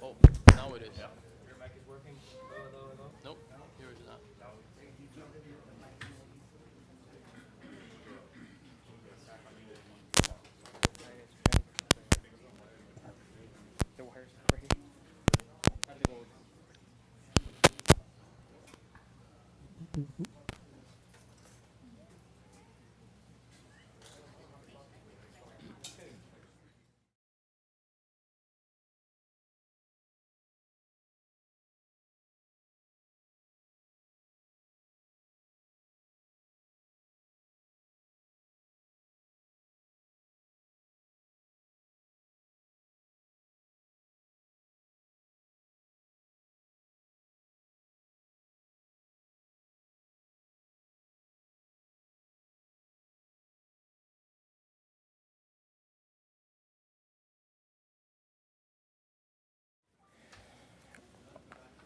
Oh, now it is. Your mic is working? Hello? Nope, yours is not. The wires are right here. How do they go?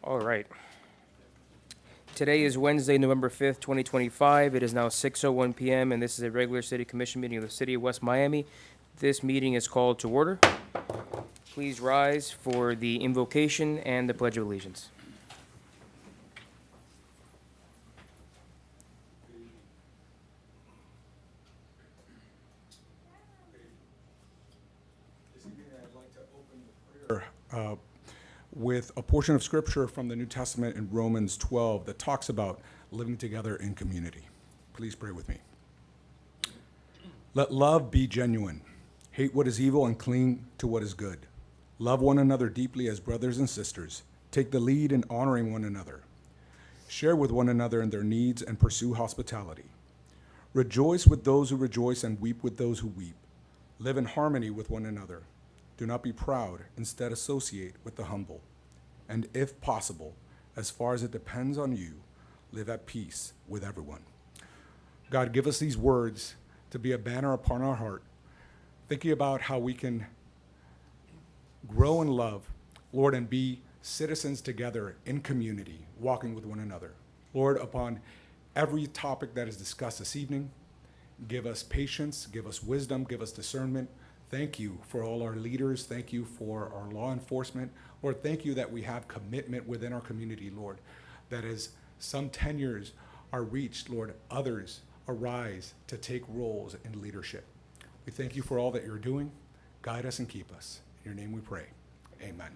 All right. Today is Wednesday, November 5th, 2025. It is now 6:01 p.m., and this is a regular City Commission meeting of the City of West Miami. This meeting is called to order. Please rise for the invocation and the Pledge of Allegiance. This evening, I'd like to open the prayer with a portion of scripture from the New Testament in Romans 12 that talks about living together in community. Please pray with me. Let love be genuine. Hate what is evil and cling to what is good. Love one another deeply as brothers and sisters. Take the lead in honoring one another. Share with one another in their needs and pursue hospitality. Rejoice with those who rejoice and weep with those who weep. Live in harmony with one another. Do not be proud, instead associate with the humble. And if possible, as far as it depends on you, live at peace with everyone. God, give us these words to be a banner upon our heart, thinking about how we can grow in love, Lord, and be citizens together in community, walking with one another. Lord, upon every topic that is discussed this evening, give us patience, give us wisdom, give us discernment. Thank you for all our leaders. Thank you for our law enforcement. Lord, thank you that we have commitment within our community, Lord, that as some tenures are reached, Lord, others arise to take roles in leadership. We thank you for all that you're doing. Guide us and keep us. In your name we pray. Amen.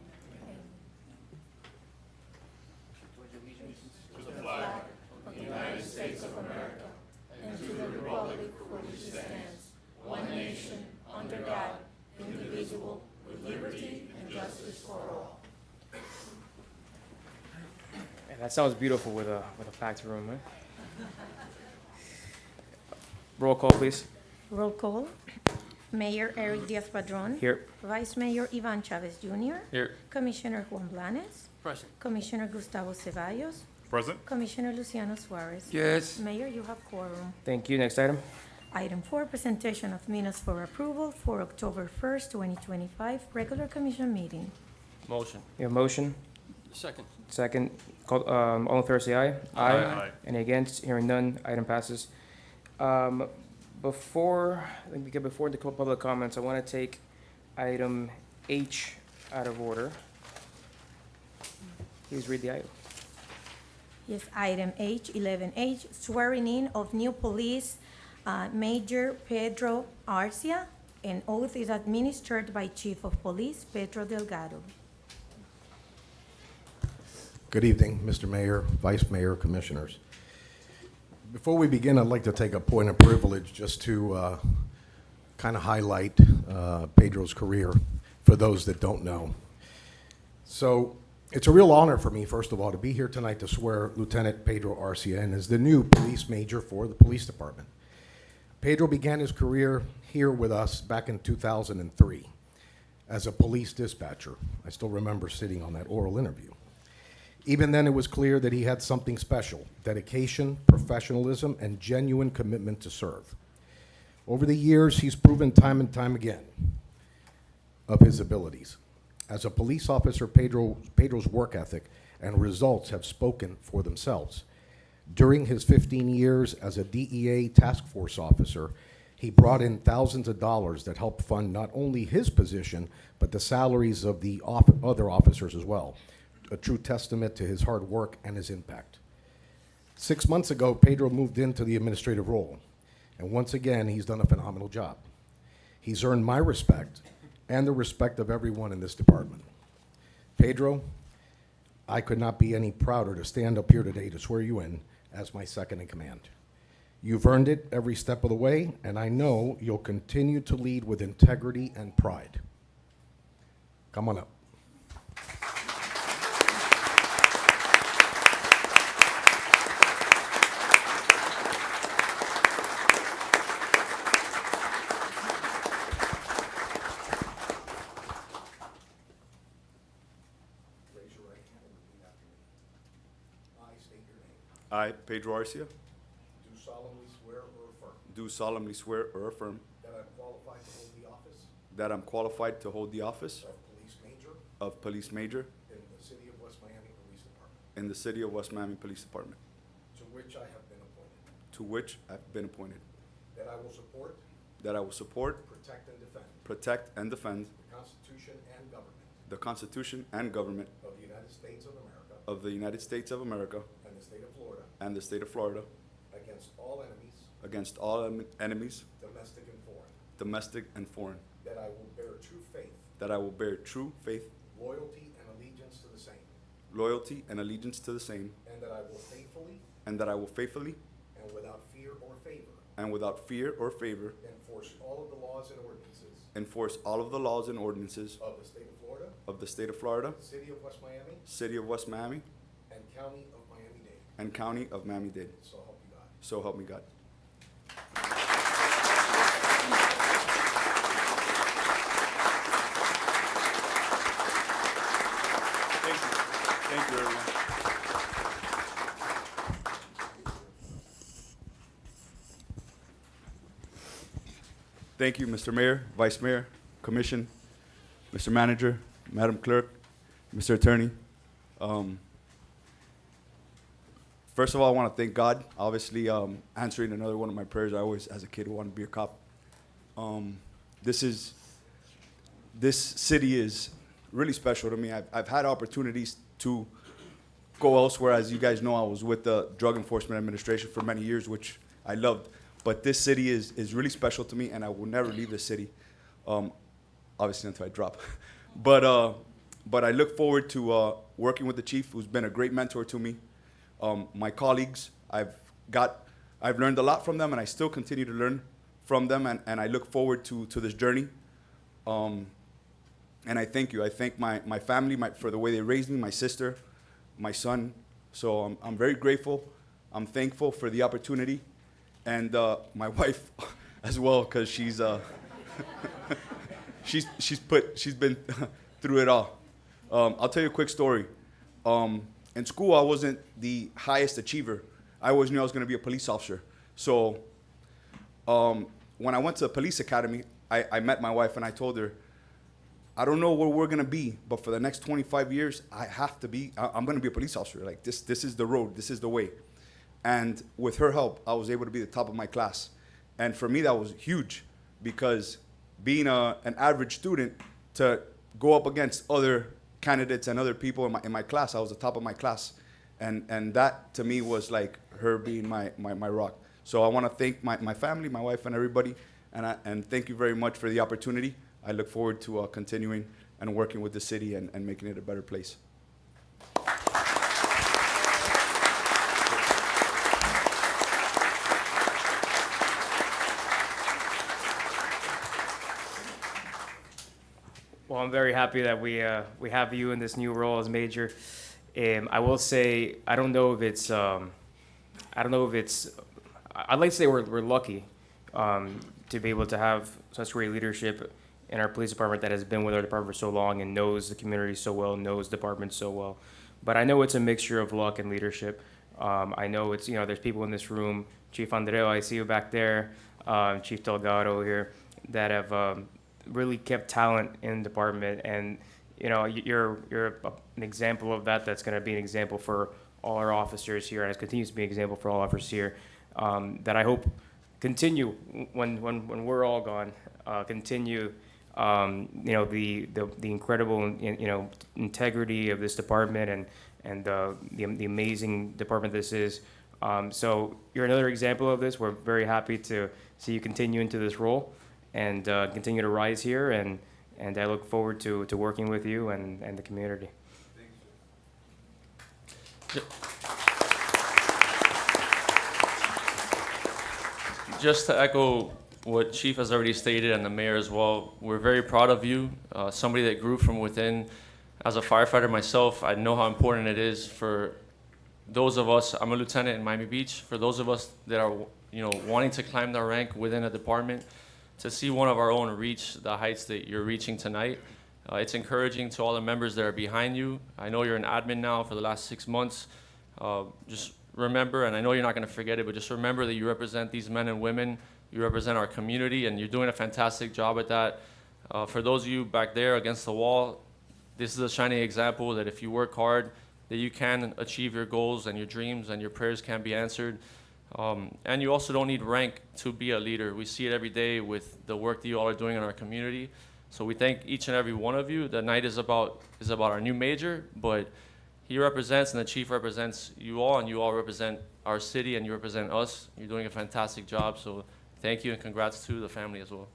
Yeah, that sounds beautiful with a packed room, right? Roll call, please. Roll call. Mayor Eric Diaz-Padrón. Here. Vice Mayor Ivan Chavez Jr. Here. Commissioner Juan Blanes. Present. Commissioner Gustavo Ceballos. Present. Commissioner Luciano Suarez. Yes. Mayor, you have quorum. Thank you. Next item. Item 4, presentation of minutes for approval for October 1st, 2025, regular commission meeting. Motion. You have a motion. Second. Second. All in favor, say aye. Aye. Any against? Hearing none, item passes. Before the public comments, I want to take item H out of order. Please read the item. Yes, item H, 11H, swearing in of new police Major Pedro Arcia. An oath is administered by Chief of Police Pedro Delgado. Good evening, Mr. Mayor, Vice Mayor, Commissioners. Before we begin, I'd like to take a point of privilege just to kind of highlight Pedro's career for those that don't know. So it's a real honor for me, first of all, to be here tonight to swear Lieutenant Pedro Arcia in as the new police major for the police department. Pedro began his career here with us back in 2003 as a police dispatcher. I still remember sitting on that oral interview. Even then, it was clear that he had something special: dedication, professionalism, and genuine commitment to serve. Over the years, he's proven time and time again of his abilities. As a police officer, Pedro's work ethic and results have spoken for themselves. During his 15 years as a DEA task force officer, He brought in thousands of dollars that helped fund not only his position, but the salaries of the other officers as well. A true testament to his hard work and his impact. 6 months ago, Pedro moved into the administrative role, and once again, he's done a phenomenal job. He's earned my respect and the respect of everyone in this department. Pedro, I could not be any prouder to stand up here today to swear you in as my second in command. You've earned it every step of the way, and I know you'll continue to lead with integrity and pride. Come on up. Raise your right hand and repeat after me. I state your name. I, Pedro Arcia, Do solemnly swear or affirm do solemnly swear or affirm that I'm qualified to hold the office that I'm qualified to hold the office of Police Major of Police Major in the City of West Miami Police Department, in the City of West Miami Police Department, to which I have been appointed, to which I've been appointed, that I will support, that I will support, protect, and defend protect, and defend the Constitution and government the Constitution and government of the United States of America of the United States of America and the state of Florida and the state of Florida against all enemies, against all enemies, domestic and foreign, domestic and foreign, that I will bear true faith, that I will bear true faith, loyalty, and allegiance to the same, loyalty, and allegiance to the same, and that I will faithfully and that I will faithfully and without fear or favor and without fear or favor enforce all of the laws and ordinances enforce all of the laws and ordinances of the state of Florida, of the state of Florida, City of West Miami, City of West Miami, and County of Miami-Dade. and County of Miami-Dade. So help you God. So help me God. Thank you. Thank you, everyone. Thank you, Mr. Mayor, Vice Mayor, Commission, Mr. Manager, Madam Clerk, Mr. Attorney. First of all, I want to thank God, obviously, answering another one of my prayers. I always, as a kid, wanted to be a cop. This city is really special to me. I've had opportunities to go elsewhere. As you guys know, I was with the Drug Enforcement Administration for many years, which I loved. But this city is really special to me, and I will never leave this city, obviously until I drop. But I look forward to working with the chief, who's been a great mentor to me. My colleagues, I've learned a lot from them, and I still continue to learn from them, and I look forward to this journey. And I thank you. I thank my family for the way they raised me, my sister, my son. So I'm very grateful. I'm thankful for the opportunity, and my wife as well, because she's been through it all. I'll tell you a quick story. In school, I wasn't the highest achiever. I always knew I was going to be a police officer. So when I went to the police academy, I met my wife and I told her, I don't know where we're going to be, but for the next 25 years, I'm going to be a police officer. Like this is the road, this is the way. And with her help, I was able to be the top of my class. And for me, that was huge, because being an average student, to go up against other candidates and other people in my class, I was the top of my class. And that, to me, was like her being my rock. So I want to thank my family, my wife, and everybody, and thank you very much for the opportunity. I look forward to continuing and working with the city and making it a better place. Well, I'm very happy that we have you in this new role as major. I will say, I'd like to say we're lucky to be able to have such great leadership in our police department that has been with our department for so long and knows the community so well, knows departments so well. But I know it's a mixture of luck and leadership. I know it's, there's people in this room, Chief Andreo, I see you back there, Chief Delgado here, that have really kept talent in the department, and you're an example of that. That's going to be an example for all our officers here, and it continues to be an example for all officers here. That I hope continue when we're all gone. Continue, the incredible, integrity of this department and the amazing department this is. So you're another example of this. We're very happy to see you continue into this role and continue to rise here. And I look forward to working with you and the community. Just to echo what Chief has already stated and the mayor as well, we're very proud of you. Somebody that grew from within. As a firefighter myself, I know how important it is for those of us. I'm a lieutenant in Miami Beach. For those of us that are, wanting to climb the rank within a department, to see one of our own reach the heights that you're reaching tonight, it's encouraging to all the members that are behind you. I know you're an admin now for the last 6 months. Just remember, and I know you're not going to forget it, but just remember that you represent these men and women. You represent our community, and you're doing a fantastic job at that. For those of you back there against the wall, this is a shining example that if you work hard, that you can achieve your goals and your dreams and your prayers can be answered. And you also don't need rank to be a leader. We see it every day with the work that you all are doing in our community. So we thank each and every one of you. The night is about our new major, but he represents and the chief represents you all, and you all represent our city and you represent us. You're doing a fantastic job, so thank you and congrats to the family as well.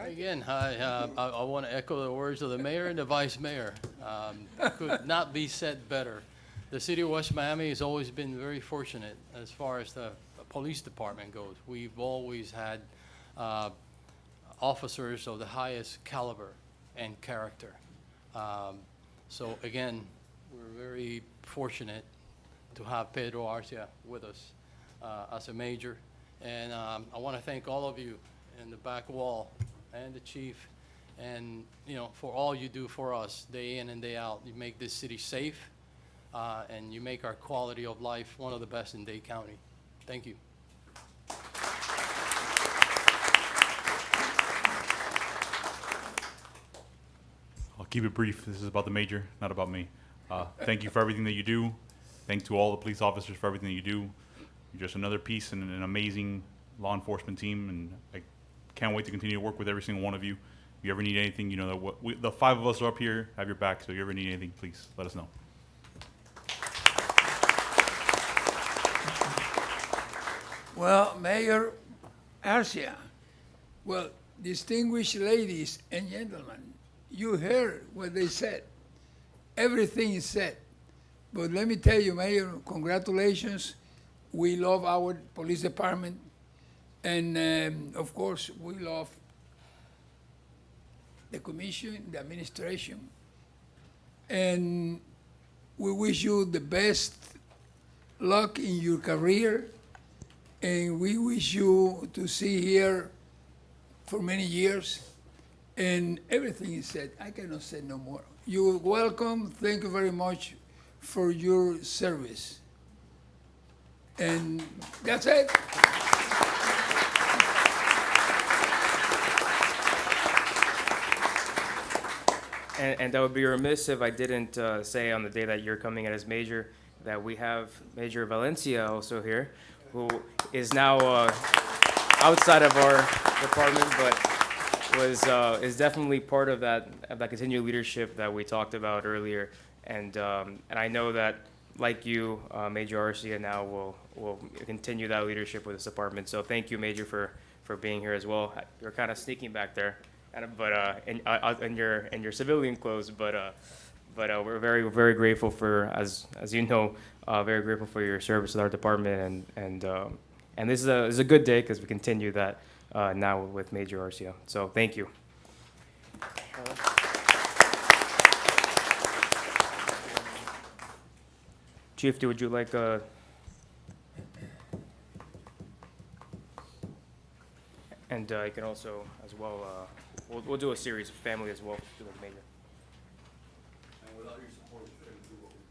Again, I want to echo the words of the mayor and the vice mayor. Could not be said better. The city of West Miami has always been very fortunate as far as the police department goes. We've always had officers of the highest caliber and character. So again, we're very fortunate to have Pedro Arcia with us as a major. And I want to thank all of you in the back wall and the chief, and for all you do for us day in and day out. You make this city safe, and you make our quality of life one of the best in Dade County. Thank you. I'll keep it brief. This is about the major, not about me. Thank you for everything that you do. Thanks to all the police officers for everything that you do. You're just another piece in an amazing law enforcement team, and I can't wait to continue to work with every single one of you. If you ever need anything, the 5 of us are up here, have your back, so if you ever need anything, please let us know. Well, Mayor Arcia, well, distinguished ladies and gentlemen, you heard what they said. Everything is said. But let me tell you, Mayor, congratulations. We love our police department. And of course, we love the commission, the administration. And we wish you the best luck in your career. And we wish you to see here for many years. And everything is said. I cannot say no more. You're welcome. Thank you very much for your service. And that's it. And I would be remiss if I didn't say on the day that you're coming in as major that we have Major Valencia also here, who is now outside of our department, but is definitely part of that continued leadership that we talked about earlier. And I know that, like you, Major Arcia now will continue that leadership with this department. So thank you, Major, for being here as well. You're kind of sneaking back there, but in your civilian clothes. But we're very, very grateful for, as you know, very grateful for your service with our department. And this is a good day because we continue that now with Major Arcia. So thank you. Chief, would you like and you can also, as well, we'll do a series of family as well, do the major. And without your support, we couldn't do what we do.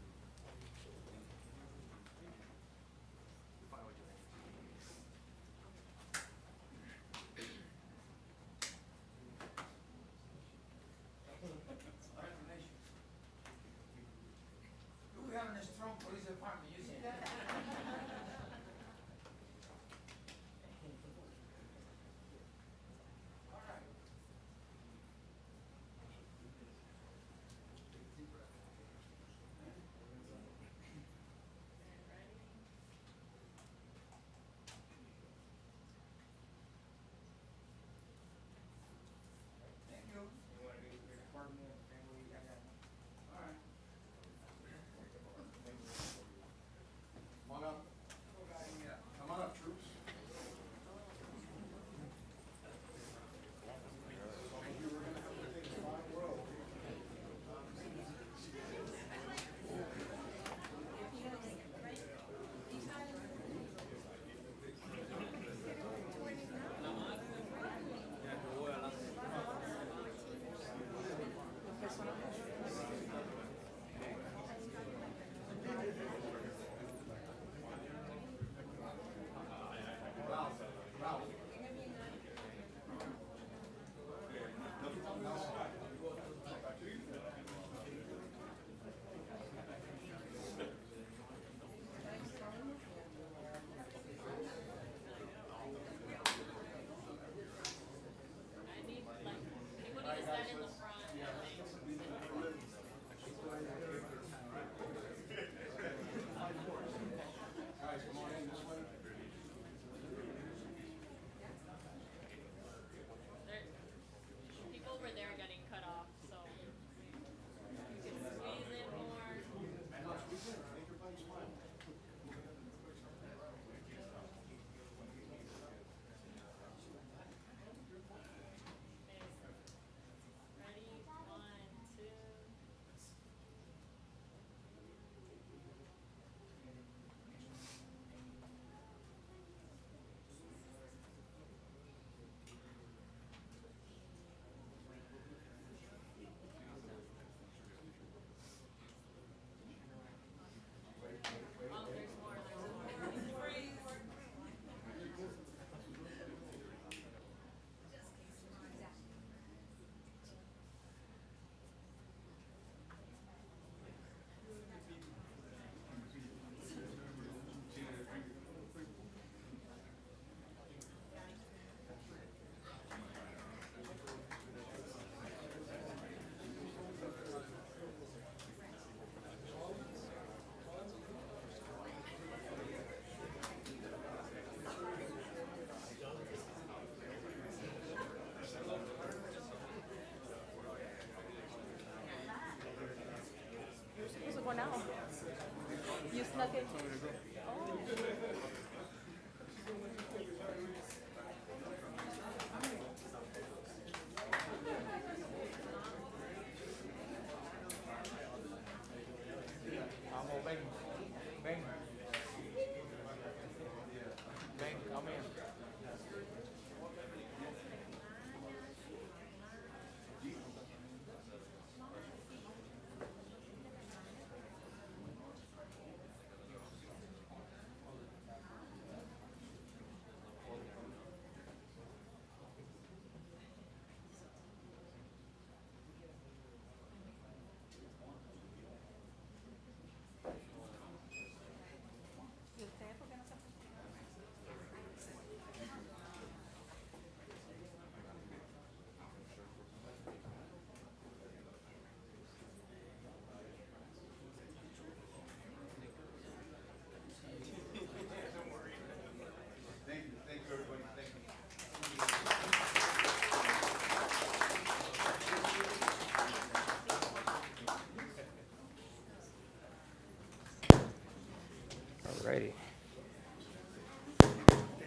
Alrighty.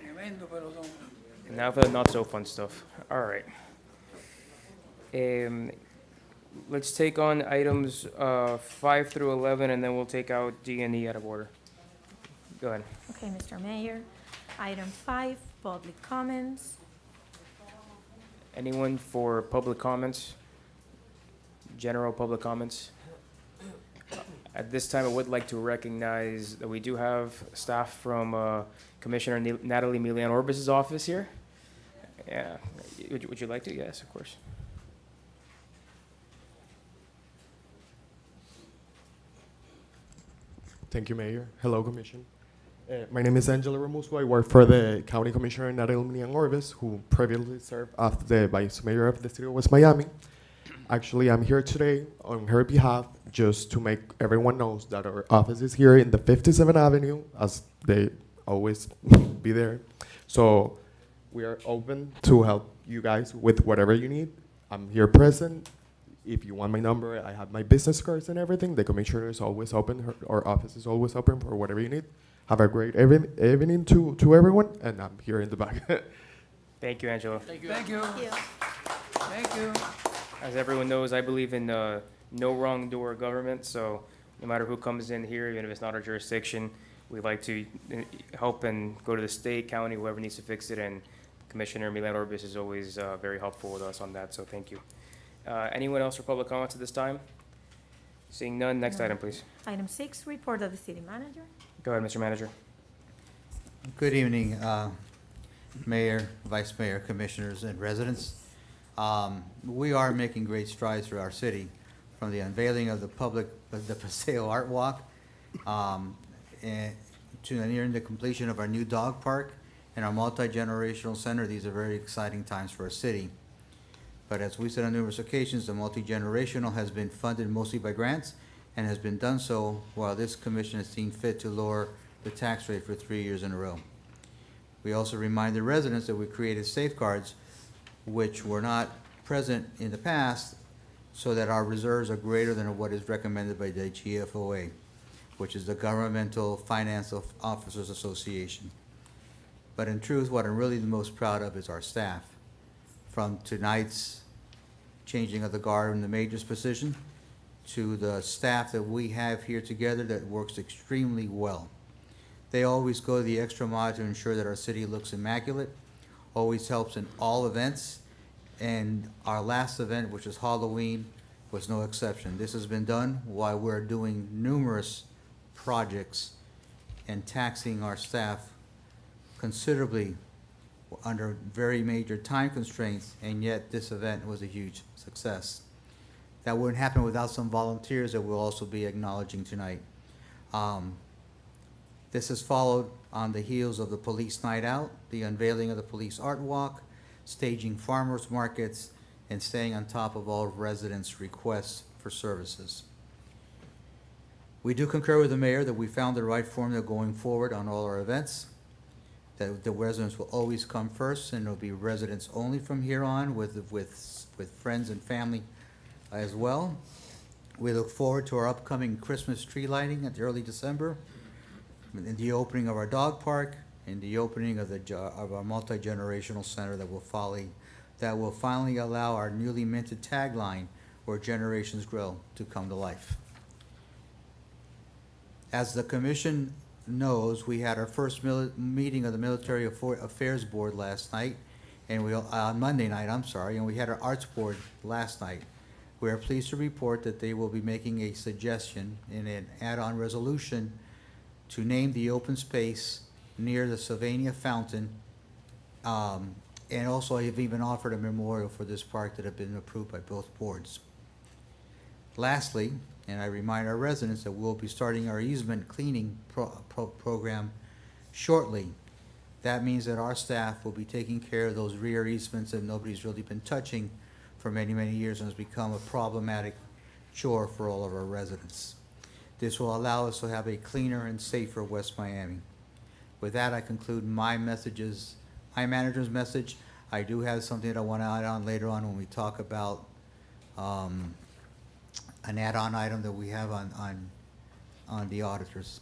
Tremendo, pero son. And now for the not so fun stuff. All right. Let's take on items 5 through 11, and then we'll take out D and E out of order. Go ahead. Okay, Mr. Mayor. Item 5, public comments. Anyone for public comments? General public comments? At this time, I would like to recognize that we do have staff from Commissioner Natalie Milian-Orbis's office here. Yeah, would you like to? Yes, of course. Thank you, Mayor. Hello, Commission. My name is Angela Ramusco. I work for the County Commissioner Natalie Milian-Orbis, who previously served as the Vice Mayor of the City of West Miami. Actually, I'm here today on her behalf just to make everyone knows that our office is here in the 57th Avenue, as they always be there. So we are open to help you guys with whatever you need. I'm here present. If you want my number, I have my business cards and everything. The Commissioner is always open. Our office is always open for whatever you need. Have a great evening to everyone, and I'm here in the back. Thank you, Angela. Thank you. Thank you. Thank you. As everyone knows, I believe in no wrong door government, so no matter who comes in here, even if it's not our jurisdiction, we like to help and go to the state, county, whoever needs to fix it, and Commissioner Milian-Orbis is always very helpful with us on that, so thank you. Anyone else for public comments at this time? Seeing none, next No. item, please. Item 6, report of the city manager. Go ahead, Mr. Manager. Good evening, Mayor, Vice Mayor, Commissioners, and residents. We are making great strides for our city, from the unveiling of the Paseo Art Walk, and to nearing the completion of our new dog park and our multi-generational center. These are very exciting times for our city. But as we said on numerous occasions, the multi-generational has been funded mostly by grants and has been done so while this commission has seen fit to lower the tax rate for 3 years in a row. We also remind the residents that we created safeguards which were not present in the past, so that our reserves are greater than what is recommended by the GFOA, which is the Governmental Finance Officers Association. But in truth, what I'm really the most proud of is our staff. From tonight's changing of the guard in the mayor's position to the staff that we have here together that works extremely well. They always go the extra mile to ensure that our city looks immaculate, always helps in all events, and our last event, which is Halloween, was no exception. This has been done while we're doing numerous projects and taxing our staff considerably under very major time constraints, and yet this event was a huge success. That wouldn't happen without some volunteers that we'll also be acknowledging tonight. This is followed on the heels of the Police Night Out, the unveiling of the Police Art Walk, staging farmers markets, and staying on top of all residents' requests for services. We do concur with the mayor that we found the right formula going forward on all our events, that the residents will always come first, and it'll be residents only from here on with friends and family as well. We look forward to our upcoming Christmas tree lighting at early December. in the opening of our dog park, and the opening of of our multi-generational center that will finally allow our newly minted tagline, "Where Generations Grow," to come to life. As the commission knows, we had our first meeting of the Military Affairs Board last night, and on Monday night, I'm sorry, and we had our Arts Board last night. We are pleased to report that they will be making a suggestion in an add-on resolution to name the open space near the Sylvania Fountain, and also have even offered a memorial for this park that have been approved by both boards. Lastly, and I remind our residents that we'll be starting our easement cleaning program shortly. That means that our staff will be taking care of those rear easements that nobody's really been touching for many, many years, and has become a problematic chore for all of our residents. This will allow us to have a cleaner and safer West Miami. With that, I conclude my messages, my manager's message. I do have something that I want to add on later on when we talk about an add-on item that we have on the auditors.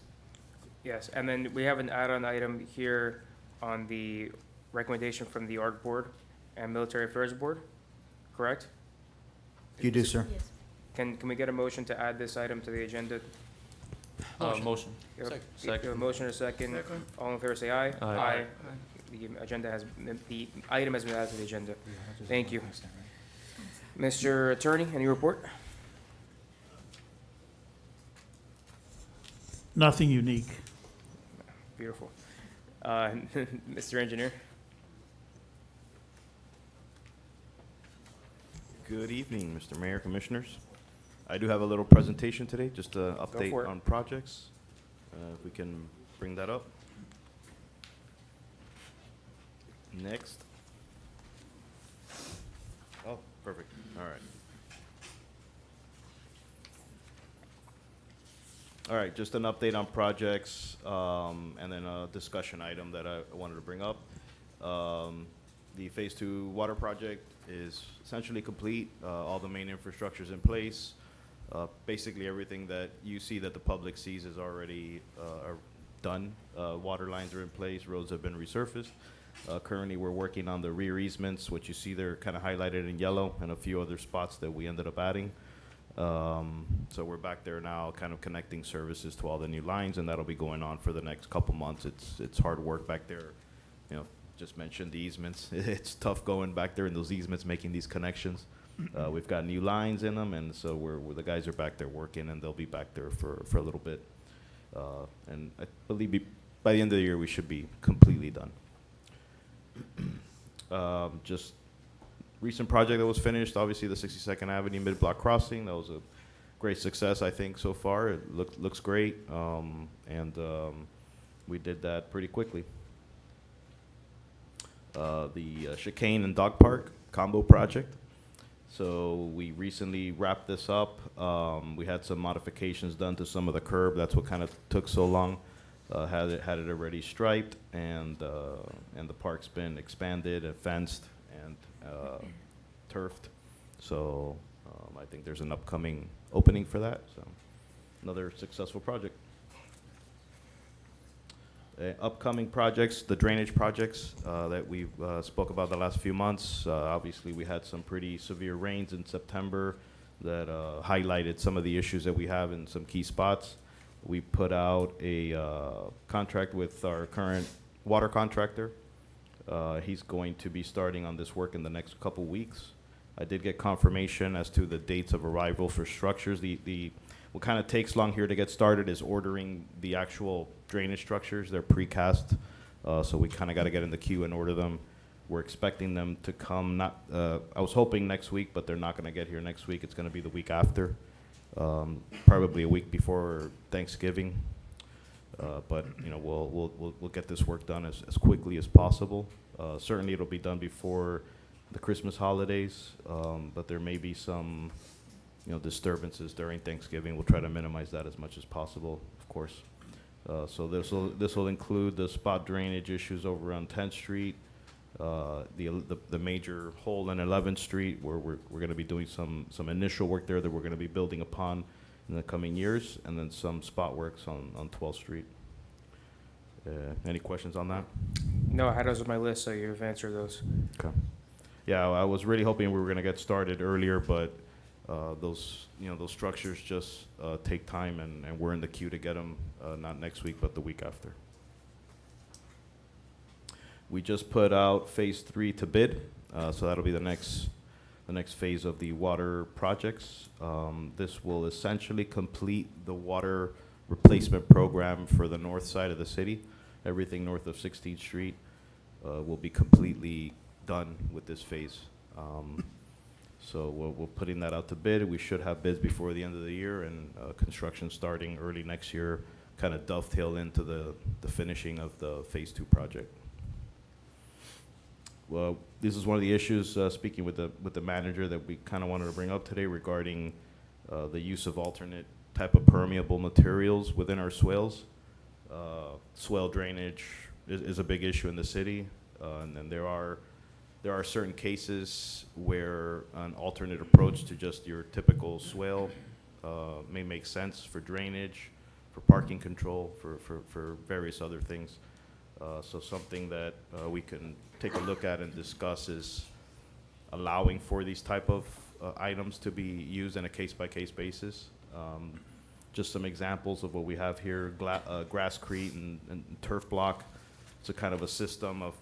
Yes, and then we have an add-on item here on the recommendation from the Art Board and Military Affairs Board, correct? You do, sir? Yes. Can we get a motion to add this item to the agenda? Motion. You have- Second. you have a motion and a second. Second. All in favor, say aye. Aye. The agenda has, the item has been added to the agenda. Thank you. Mr. Attorney, any report? Nothing unique. Beautiful. Mr. Engineer? Good evening, Mr. Mayor, Commissioners. I do have a little presentation today, just an for update it. on projects. If we can bring that up. Next. Oh, perfect. All right. All right, just an update on projects, and then a discussion item that I wanted to bring up. The Phase 2 water project is essentially complete. All the main infrastructure is in place. Basically, everything that you see that the public sees is already done. Water lines are in place, roads have been resurfaced. Currently, we're working on the rear easements, which you see there kind of highlighted in yellow, and a few other spots that we ended up adding. So we're back there now, kind of connecting services to all the new lines, and that'll be going on for the next couple months. It's hard work back there. You know, just mentioned the easements. It's tough going back there in those easements, making these connections. We've got new lines in them, and so the guys are back there working, and they'll be back there for a little bit. And I believe by the end of the year, we should be completely done. Just recent project that was finished, obviously the 62nd Avenue mid-block crossing. That was a great success, I think, so far. It looks great, and we did that pretty quickly. The chicane and dog park combo project. So we recently wrapped this up. We had some modifications done to some of the curb. That's what kind of took so long. Had it already striped, and the park's been expanded and fenced and turfed. So I think there's an upcoming opening for that. So another successful project. Upcoming projects, the drainage projects that we spoke about the last few months. Obviously, we had some pretty severe rains in September that highlighted some of the issues that we have in some key spots. We put out a contract with our current water contractor. He's going to be starting on this work in the next couple weeks. I did get confirmation as to the dates of arrival for structures. What kind of takes long here to get started is ordering the actual drainage structures. They're precast, so we kind of got to get in the queue and order them. We're expecting them to come, I was hoping next week, but they're not going to get here next week. It's going to be the week after, probably a week before Thanksgiving. But you know, we'll get this work done as quickly as possible. Certainly, it'll be done before the Christmas holidays, but there may be some disturbances during Thanksgiving. We'll try to minimize that as much as possible, of course. So this will include the spot drainage issues over on 10th Street, the major hole in 11th Street, where we're going to be doing some initial work there that we're going to be building upon in the coming years, and then some spot works on 12th Street. Any questions on that? No, I had those on my list, so you've answered those. Okay. Yeah, I was really hoping we were gonna get started earlier, but those structures just take time, and we're in the queue to get them, not next week, but the week after. We just put out phase 3 to bid, so that'll be the next phase of the water projects. This will essentially complete the water replacement program for the north side of the city. Everything north of 16th Street will be completely done with this phase. So we're putting that out to bid. We should have bids before the end of the year, and construction starting early next year, kind of dovetail into the finishing of the phase 2 project. Well, this is one of the issues, speaking with the manager, that we kind of wanted to bring up today regarding the use of alternate type of permeable materials within our swales. Swale drainage is a big issue in the city, and then there are certain cases where an alternate approach to just your typical swale may make sense for drainage, for parking control, for various other things. So something that we can take a look at and discuss is allowing for these type of items to be used on a case-by-case basis. Just some examples of what we have here: grasscrete and turf block. It's a kind of a system of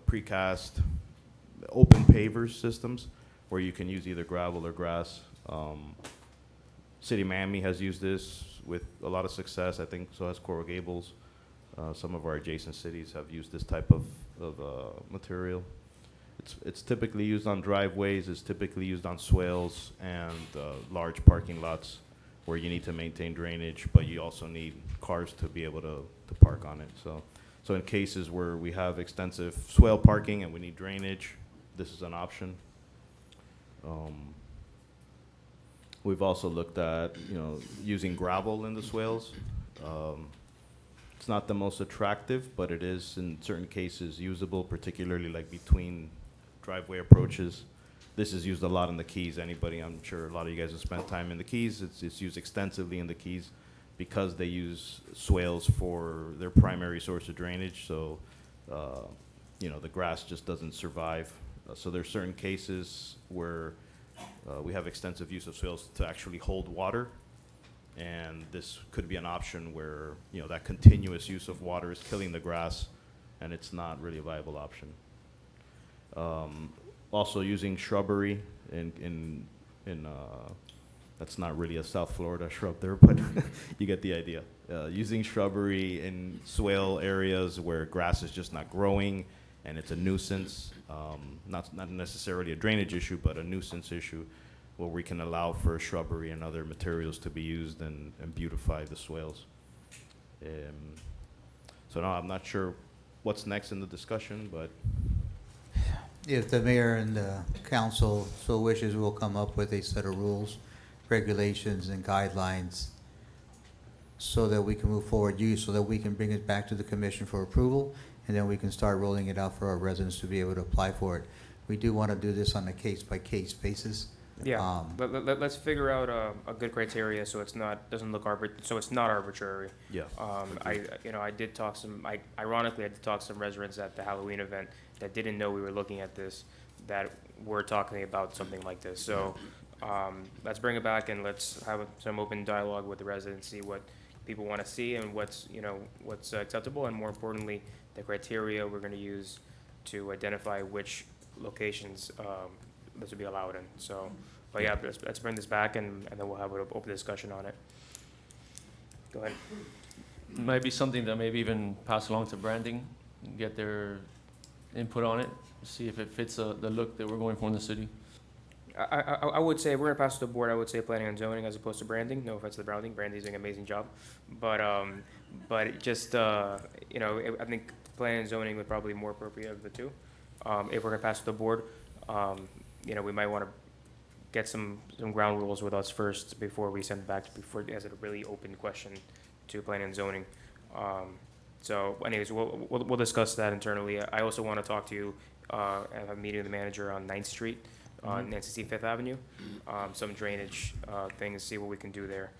precast open pavers systems where you can use either gravel or grass. City of Miami has used this with a lot of success. I think so has Coral Gables. Some of our adjacent cities have used this type of material. It's typically used on driveways. It's typically used on swales and large parking lots where you need to maintain drainage, but you also need cars to be able to park on it. So in cases where we have extensive swale parking and we need drainage, this is an option. We've also looked at using gravel in the swales. It's not the most attractive, but it is in certain cases usable, particularly like between driveway approaches. This is used a lot in the Keys. I'm sure a lot of you guys have spent time in the Keys. It's used extensively in the Keys because they use swales for their primary source of drainage. So, the grass just doesn't survive. So there's certain cases where we have extensive use of swales to actually hold water. And this could be an option where, that continuous use of water is killing the grass, and it's not really a viable option. Also using shrubbery in that's not really a South Florida shrub there, but you get the idea. Using shrubbery in swale areas where grass is just not growing and it's a nuisance, not necessarily a drainage issue, but a nuisance issue, where we can allow for shrubbery and other materials to be used and beautify the swales. So now I'm not sure what's next in the discussion, but If the mayor and the council so wishes, we'll come up with a set of rules, regulations, and guidelines so that we can move forward, so that we can bring it back to the commission for approval, and then we can start rolling it out for our residents to be able to apply for it. We do want to do this on a case-by-case basis. Yeah, let's figure out a good criteria so it's not arbitrary. yeah. I did talk ironically, I did talk to some residents at the Halloween event that didn't know we were looking at this, that were talking about something like this. So, let's bring it back and let's have some open dialogue with the residents, see what people want to see and what's acceptable, and more importantly, the criteria we're going to use to identify which locations this would be allowed in. So, but yeah, let's bring this back and then we'll have an open discussion on it. Go ahead. Might be something that maybe even pass along to branding, get their input on it, see if it fits the look that we're going for in the city. I would say, if we're gonna pass to the board, I would say planning and zoning as opposed to branding. No offense to the branding, branding's doing an amazing job. But it just, I think planning and zoning would probably be more appropriate of the two. If we're gonna pass to the board, we might wanna get some ground rules with us first before we send it back, as a really open question to planning and zoning. So anyways, we'll discuss that internally. I also wanna talk to you, at a meeting with the manager on 9th Street, on NCC 5th Avenue, some drainage things, see what we can do there.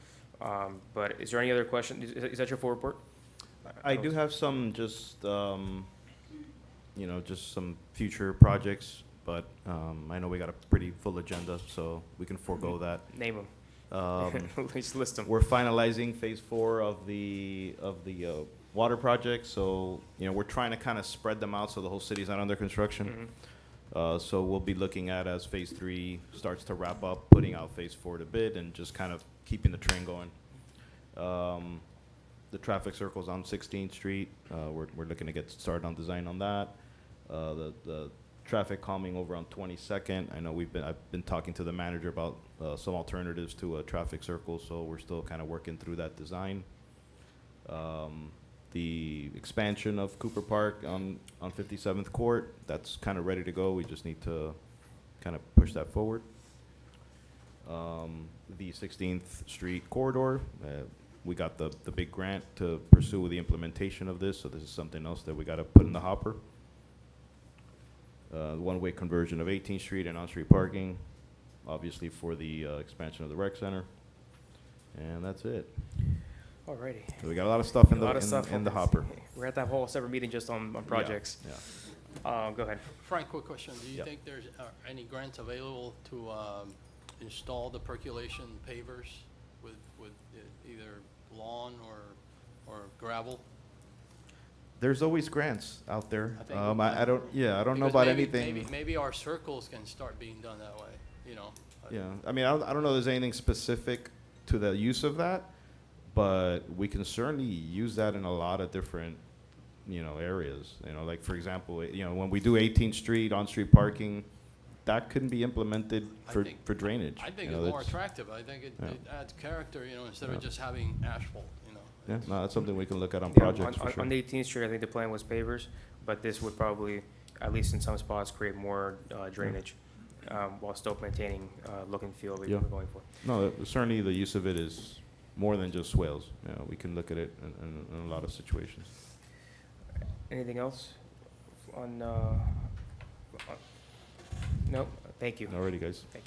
But is there any other question? Is that your full report? I do have some just, just some future projects, but I know we got a pretty full agenda, so we can forego that. Name them. Just list them. We're finalizing phase 4 of the water project, so we're trying to kind of spread them out so the whole city's not under construction. So we'll be looking at, as phase 3 starts to wrap up, putting out phase 4 to bid and just kind of keeping the train going. The traffic circles on 16th Street, we're looking to get started on design on that. The traffic calming over on 22nd. I know I've been talking to the manager about some alternatives to a traffic circle, so we're still kind of working through that design. The expansion of Cooper Park on 57th Court, that's kind of ready to go. We just need to kind of push that forward. The 16th Street corridor, we got the big grant to pursue the implementation of this, so this is something else that we got to put in the hopper. One-way conversion of 18th Street and on-street parking, obviously for the expansion of the rec center. And that's it. Alrighty. So we got a lot of stuff in A lot of stuff the on- hopper. We're at that whole separate meeting just on projects. Yeah. Go ahead. Frank, quick question. Do you Yeah. think there's any grants available to install the percolation pavers with either lawn or gravel? There's always grants out there. I think- I don't know Because about maybe- anything. Maybe our circles can start being done that way, Yeah, I mean, I don't know if there's anything specific to the use of that, but we can certainly use that in a lot of different, areas. Like for example, when we do 18th Street on-street parking, that can be implemented for drainage. I think You it's know, more that's- attractive. I think it adds character, instead Yeah. of just having asphalt, Yeah, no, that's something we can look at on Yeah, projects for sure. On 18th Street, I think the plan was pavers, but this would probably, at least in some spots, create more drainage while still maintaining look and feel that Yeah. we're going for. No, certainly the use of it is more than just swales. We can look at it in a lot of situations. Anything else on, no, thank you. Alrighty, guys. Thank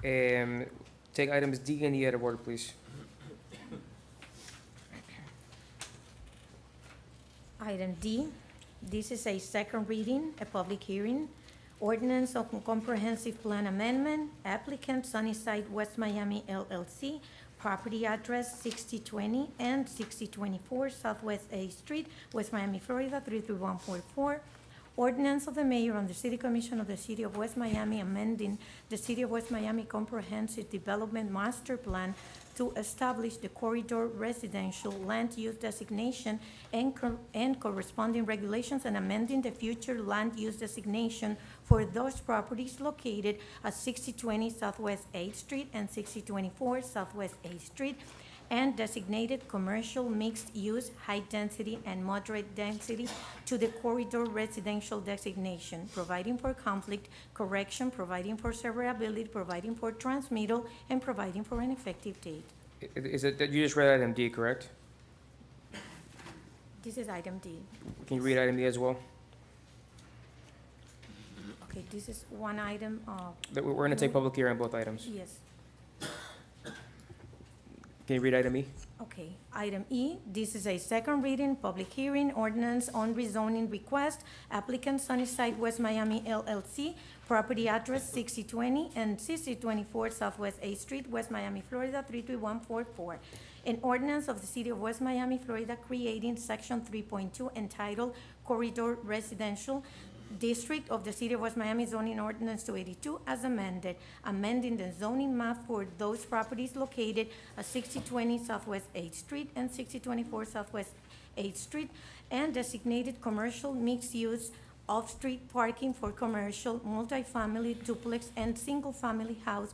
you. Take items D and E out of order, please. Item D, this is a second reading, a public hearing. Ordinance of Comprehensive Plan Amendment, applicant Sunnyside West Miami LLC, property address 6020 and 6024 Southwest A Street, West Miami, Florida 33144. Ordinance of the Mayor and the City Commission of the City of West Miami amending the City of West Miami Comprehensive Development Master Plan to establish the corridor residential land use designation and corresponding regulations, and amending the future land use designation for those properties located at 6020 Southwest 8th Street and 6024 Southwest 8th Street, and designated commercial mixed-use, high-density, and moderate-density to the corridor residential designation, providing for conflict correction, providing for severability, providing for transmittal, and providing for an effective date. Is it, that you just read item D, correct? This is item D. Can you read item D as well? Okay, this is one item, We're gonna take public hearing on both items. yes. Can you read item E? Okay, item E, this is a second reading, public hearing, ordinance on rezoning request, applicant Sunnyside West Miami LLC, property address 6020 and 6024 Southwest 8th Street, West Miami, Florida 33144. An ordinance of the City of West Miami, Florida, creating section 3.2 entitled Corridor Residential District of the City of West Miami zoning ordinance 282 as amended, amending the zoning map for those properties located at 6020 Southwest 8th Street and 6024 Southwest 8th Street, and designated commercial mixed-use off-street parking for commercial, multifamily, duplex, and single-family house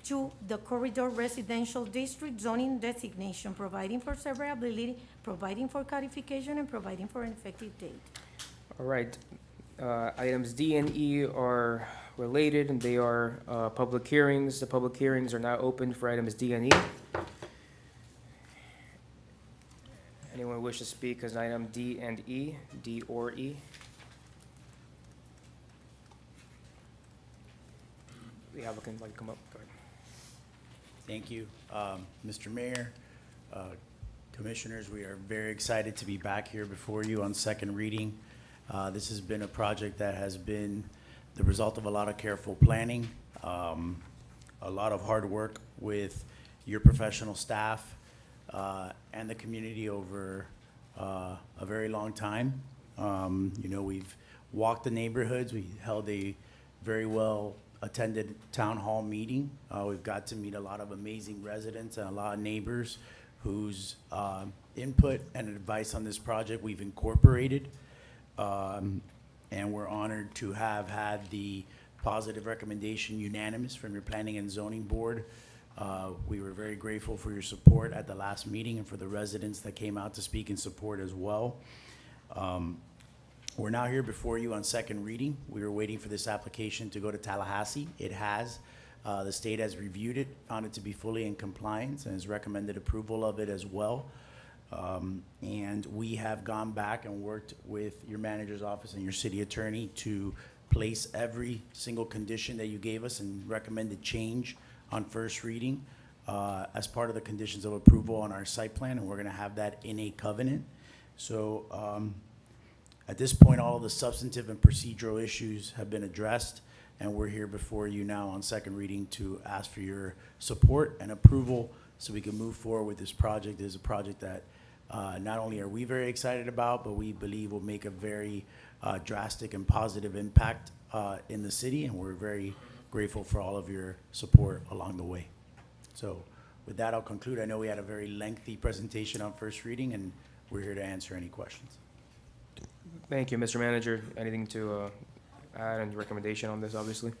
to the corridor residential district zoning designation, providing for severability, providing for codification, and providing for an effective date. All right. Items D and E are related, and they are public hearings. The public hearings are now open for items D and E. Anyone wish to speak as item D and E, D or E? The applicant, like, come up, go ahead. Thank you. Mr. Mayor, Commissioners, we are very excited to be back here before you on second reading. This has been a project that has been the result of a lot of careful planning, a lot of hard work with your professional staff and the community over a very long time. We've walked the neighborhoods. We held a very well attended town hall meeting. We've got to meet a lot of amazing residents and a lot of neighbors whose input and advice on this project we've incorporated. And we're honored to have had the positive recommendation unanimous from your Planning and Zoning Board. We were very grateful for your support at the last meeting and for the residents that came out to speak in support as well. We're now here before you on second reading. We were waiting for this application to go to Tallahassee. It has. The state has reviewed it, found it to be fully in compliance, and has recommended approval of it as well. And we have gone back and worked with your manager's office and your city attorney to place every single condition that you gave us and recommended change on first reading as part of the conditions of approval on our site plan, and we're gonna have that in a covenant. So at this point, all of the substantive and procedural issues have been addressed, and we're here before you now on second reading to ask for your support and approval so we can move forward with this project. It is a project that not only are we very excited about, but we believe will make a very drastic and positive impact in the city, and we're very grateful for all of your support along the way. So with that, I'll conclude. I know we had a very lengthy presentation on first reading, and we're here to answer any questions. Thank you, Mr. Manager. Anything to add on your recommendation on this, obviously?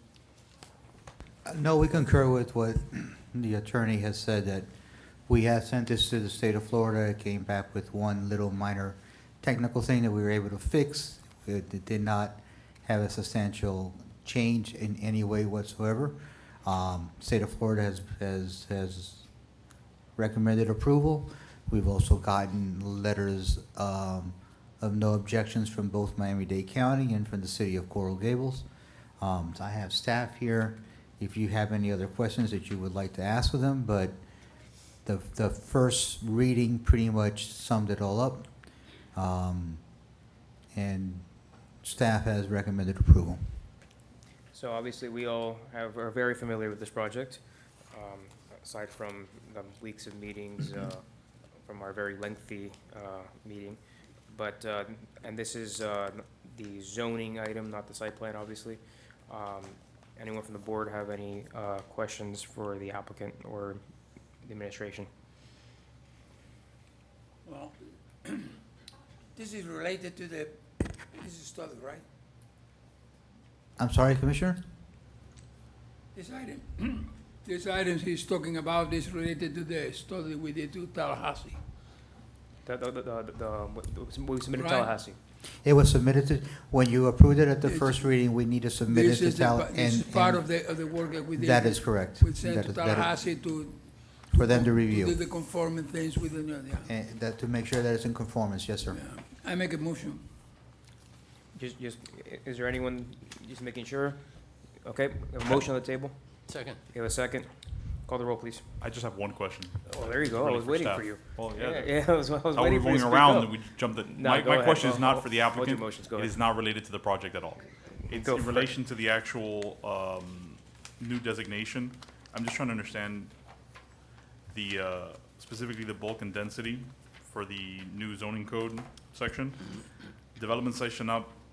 No, we concur with what the attorney has said, that we have sent this to the state of Florida. It came back with one little minor technical thing that we were able to fix. It did not have a substantial change in any way whatsoever. State of Florida has recommended approval. We've also gotten letters of no objections from both Miami-Dade County and from the city of Coral Gables. So I have staff here if you have any other questions that you would like to ask of them, but the first reading pretty much summed it all up. And staff has recommended approval. So obviously, we all are very familiar with this project, aside from the weeks of meetings from our very lengthy meeting. But, and this is the zoning item, not the site plan, obviously. Anyone from the board have any questions for the applicant or the administration? Well, this is related to this is study, right? I'm sorry, Commissioner? This item, this item he's talking about is related to the study we did to Tallahassee. We submitted Right. Tallahassee. It was submitted to, when you approved it at the It's- first reading, we need to submit it This to is this is part of and the work that we did. that is correct. We sent That to is- that is- Tallahassee to For them to do review, the conforming things with the, yeah. and that, to make sure that it's in conformance, yes, sir. Yeah. I make a motion. Just, is there anyone just making sure? Okay, we have a motion on the table. Second. You have a second? Call the roll, please. I just have one question. Oh, there you go. I Really was for waiting staff. for you. Well, yeah. Yeah, I was How we're waiting for you going to speak around, up. we jumped it. No, My go ahead. question is Hold- not for the hold your applicant. motions. Go It ahead. is not related to the project at all. It's Go in for it. relation to the actual new designation. I'm just trying to understand the, specifically the bulk and density for the new zoning code section. Development sites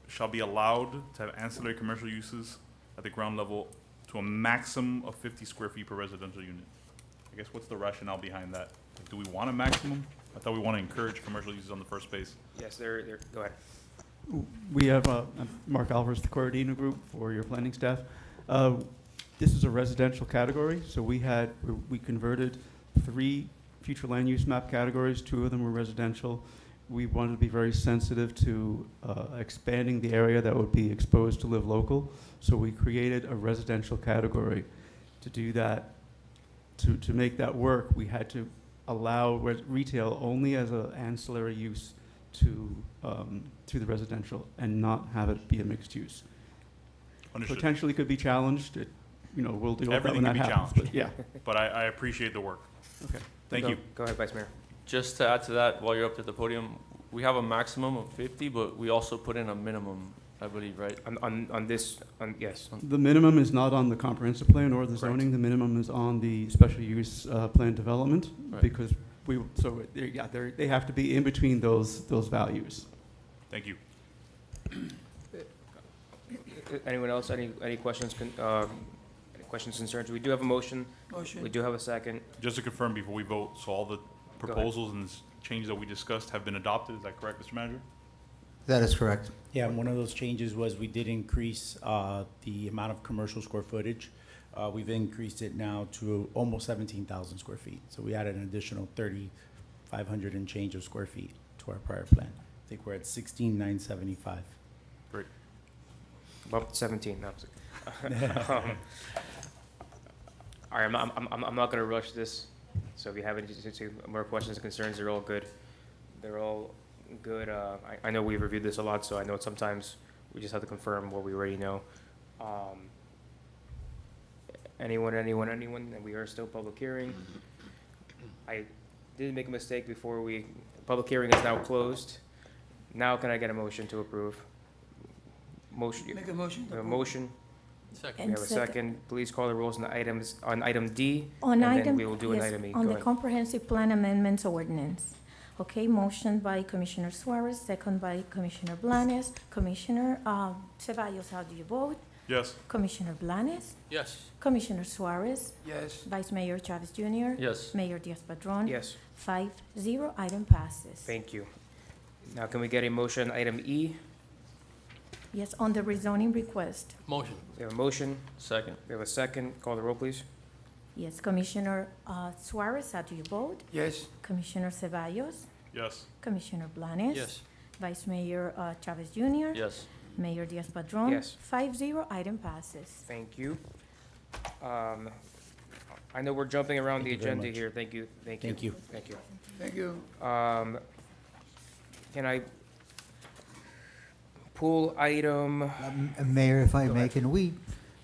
shall be allowed to have ancillary commercial uses at the ground level to a maximum of 50 square feet per residential unit. I guess what's the rationale behind that? Do we want a maximum? I thought we want to encourage commercial uses on the first base. Yes, they're, go ahead. We have, I'm Mark Alvarez, the Corradino Group for your planning staff. This is a residential category, so we converted 3 future land use map categories. 2 of them were residential. We wanted to be very sensitive to expanding the area that would be exposed to live local. So we created a residential category. To do that, to make that work, we had to allow retail only as an ancillary use to the residential and not have it be a mixed use. Understood. Potentially could be challenged. We'll deal with that Everything when can that be happens. challenged. But yeah, But I appreciate the work. okay. Thank Go- you. Go ahead, Vice Mayor. Just to add to that, while you're up at the podium, we have a maximum of 50, but we also put in a minimum, I believe, right? Yes. The minimum is not on the comprehensive plan or the Correct. zoning. The minimum is on the special use plan development, Right. because they have to be in between those values. Thank you. Anyone else, any questions, any questions, concerns? We do have a motion. Motion. We do have a second. Just to confirm before we vote, so all the proposals and changes that we discussed have been adopted, is that correct, Mr. Manager? That is correct. Yeah, and one of those changes was we did increase the amount of commercial square footage. We've increased it now to almost 17,000 square feet. So we added an additional 3,500 and change of square feet to our prior plan. I think we're at 16,975. Great. About 17, no. All right, I'm not gonna rush this, so if you have any more questions or concerns, they're all good. They're all good. I know we've reviewed this a lot, so I know sometimes we just have to confirm what we already know. Anyone, and we are still public hearing. I did make a mistake before public hearing is now closed. Now can I get a motion to approve? Motion. Make a motion. We have a motion. Second. We have a second. Please call the rules on the items, on item D, On and then item, we will do an yes, item E. on Go the ahead. comprehensive plan amendments ordinance. Okay, motion by Commissioner Suarez, second by Commissioner Blanes. Commissioner Ceballos, how do you vote? Yes. Commissioner Blanes? Yes. Commissioner Suarez? Yes. Vice Mayor Chavez Jr.? Yes. Mayor Diaz-Padrón? Yes, 5-0, item passes. thank you. Now can we get a motion, item E? Yes, on the rezoning request. Motion. We have a motion. Second. We have a second. Call the roll, please. Yes, Commissioner Suarez, how do you vote? Yes. Commissioner Ceballos? Yes. Commissioner Blanes? Yes. Vice Mayor Chavez Jr.? Yes. Mayor Diaz-Padrón? Yes. 5-0, item passes. Thank you. I know we're jumping around the Thank you very agenda much. here. Thank you, thank you. Thank you. Thank you. Thank you. Can I pull item, Mayor, if I Go may, ahead.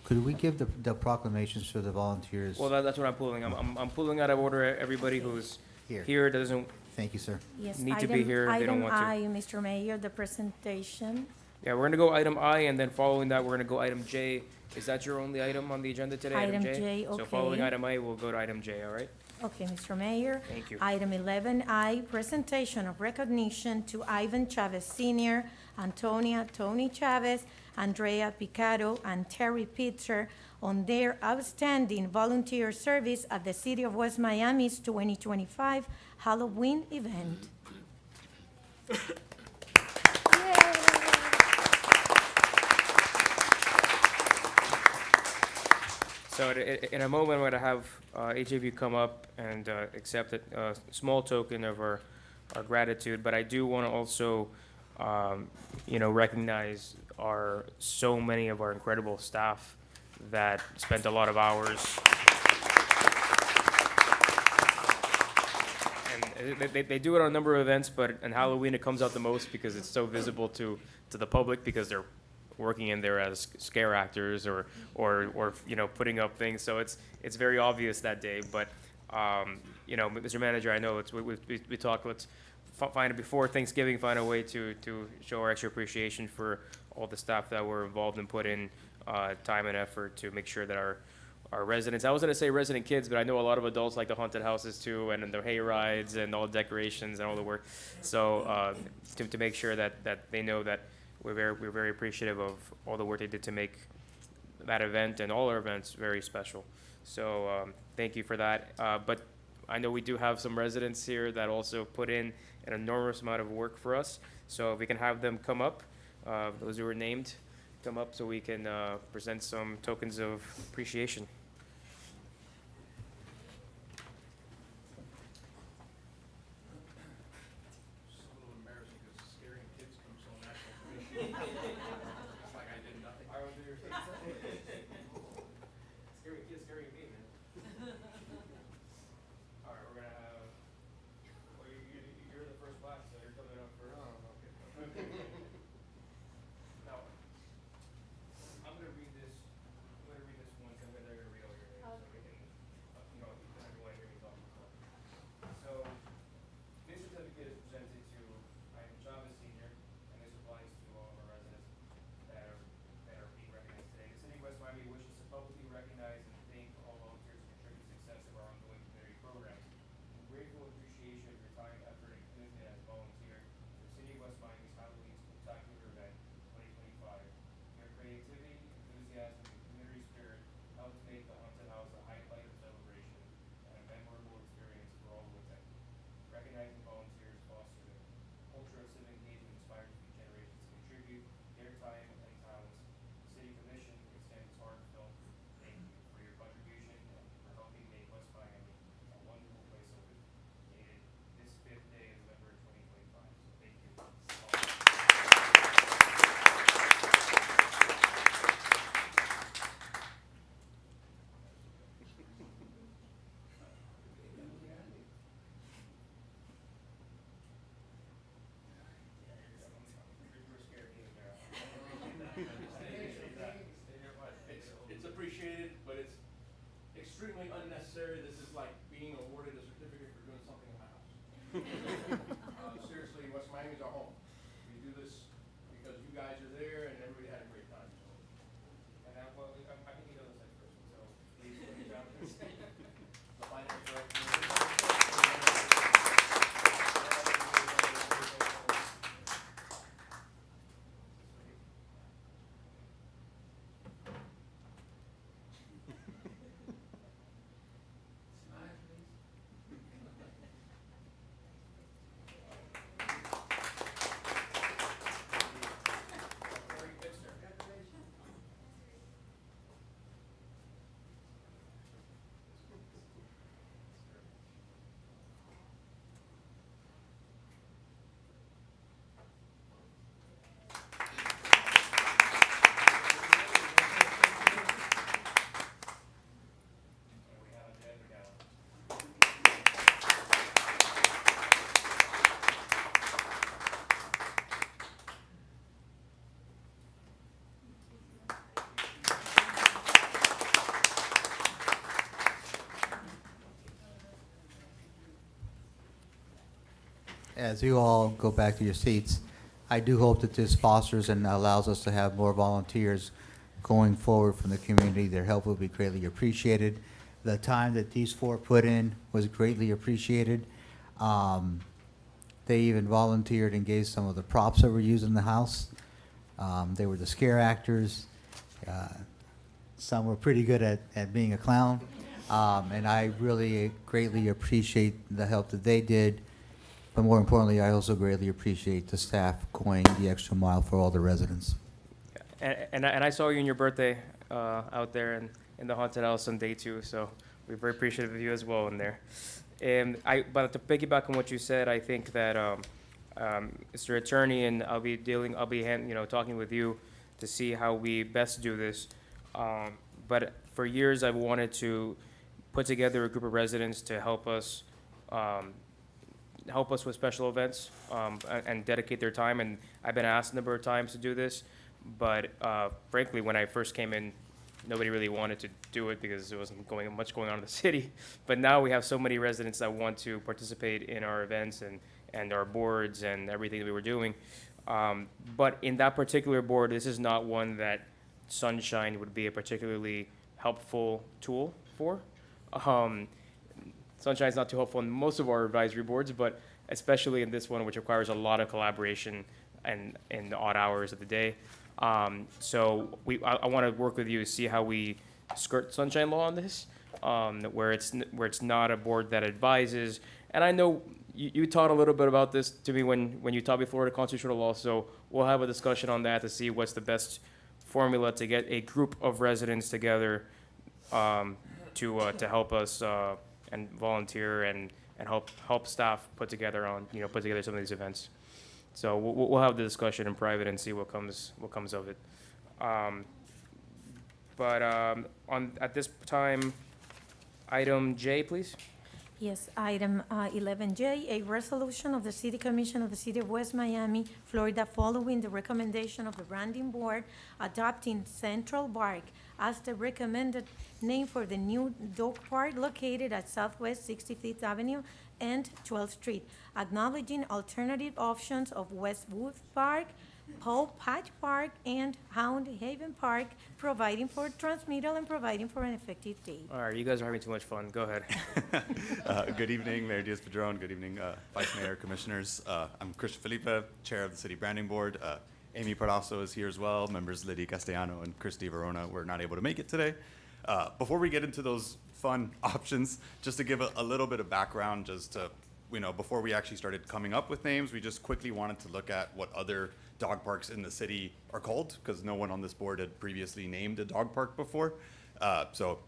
could we give the proclamations to the volunteers well, that's what I'm pulling. I'm pulling out of order everybody who's here? here doesn't, Thank you, sir. Yes, Need to be here if they don't want to. Item I, Mr. Mayor, the presentation. yeah, we're gonna go item I, and then following that, we're gonna go item J. Is that your only item on the agenda today, item J? Item J, So following okay. item I, we'll go to item J, all right? Okay, Mr. Mayor. Thank you. Item 11I, presentation of recognition to Ivan Chavez Sr., Antonia Tony Chavez, Andrea Picado, and Terry Pitzer on their outstanding volunteer service at the City of West Miami's 2025 Halloween event. So in a moment, I'm gonna have each of you come up and accept a small token of our gratitude, but I do wanna also, recognize so many of our incredible staff that spent a lot of hours. And they do it on a number of events, but on Halloween, it comes out the most because it's so visible to the public because they're working in there as scare actors or putting up things. So it's very obvious that day. But Mr. Manager, I know we talked. Let's find it before Thanksgiving. Find a way to show our extra appreciation for all the staff that were involved and put in time and effort to make sure that our residents. I was gonna say resident kids, but I know a lot of adults like the haunted houses too, and the hay rides and all the decorations and all the work. So to make sure that they know that we're very appreciative of all the work they did to make that event and all our events very special. So thank you for that. But I know we do have some residents here that also put in an enormous amount of work for us. So if we can have them come up, those who were named, come up so we can present some tokens of appreciation. Now, I'm gonna read this once, and then they're gonna extremely unnecessary. This is like being awarded a certificate for doing something in my house. Seriously, West Miami's our home. We do this because you guys are there and everybody had a great time. So. And I think he knows this next person, so please put me down. The finance director. As you all go back to your seats, I do hope that this fosters and allows us to have more volunteers going forward from the community. Their help will be greatly appreciated. The time that these four put in was greatly appreciated. They even volunteered and gave some of the props that were used in the house. They were the scare actors. Some were pretty good at being a clown. And I really greatly appreciate the help that they did. But more importantly, I also greatly appreciate the staff going the extra mile for all the residents. And I saw you on your birthday out there in the haunted house on day 2, so we're very appreciative of you as well in there. And but to piggyback on what you said, I think that Mr. Attorney, and I'll be talking with you to see how we best do this. But for years, I've wanted to put together a group of residents to help us with special events and dedicate their time. And I've been asked a number of times to do this, but frankly, when I first came in, nobody really wanted to do it because there wasn't much going on in the city. But now we have so many residents that want to participate in our events and our boards and everything that we were doing. But in that particular board, this is not one that Sunshine would be a particularly helpful tool for. Sunshine is not too helpful in most of our advisory boards, but especially in this one, which requires a lot of collaboration and in the odd hours of the day. So I want to work with you to see how we skirt Sunshine Law on this, where it's not a board that advises. And I know you taught a little bit about this to me when you taught me Florida constitutional law. So we'll have a discussion on that to see what's the best formula to get a group of residents together to help us and volunteer and help staff put together some of these events. So we'll have the discussion in private and see what comes of it. At this time, item J, please. Yes, item 11J, a resolution of the City Commission of the City of West Miami, Florida, following the recommendation of the Branding Board, adopting Central Park as the recommended name for the new dog park located at Southwest 65th Avenue and 12th Street, acknowledging alternative options of Westwood Park, Paul Patch Park, and Hound Haven Park, providing for transmittal and providing for an effective date. All right, you guys are having too much fun. Go ahead. Good evening, Mayor Diaz-Padrón. Good evening, Vice Mayor, Commissioners. I'm Christian Felipe, Chair of the City Branding Board. Amy Parasso is here as well. Members Liddy Castellano and Christy Verona were not able to make it today. Before we get into those fun options, just to give a little bit of background, just to, before we actually started coming up with names, we just quickly wanted to look at what other dog parks in the city are called, because no one on this board had previously named a dog park before. So,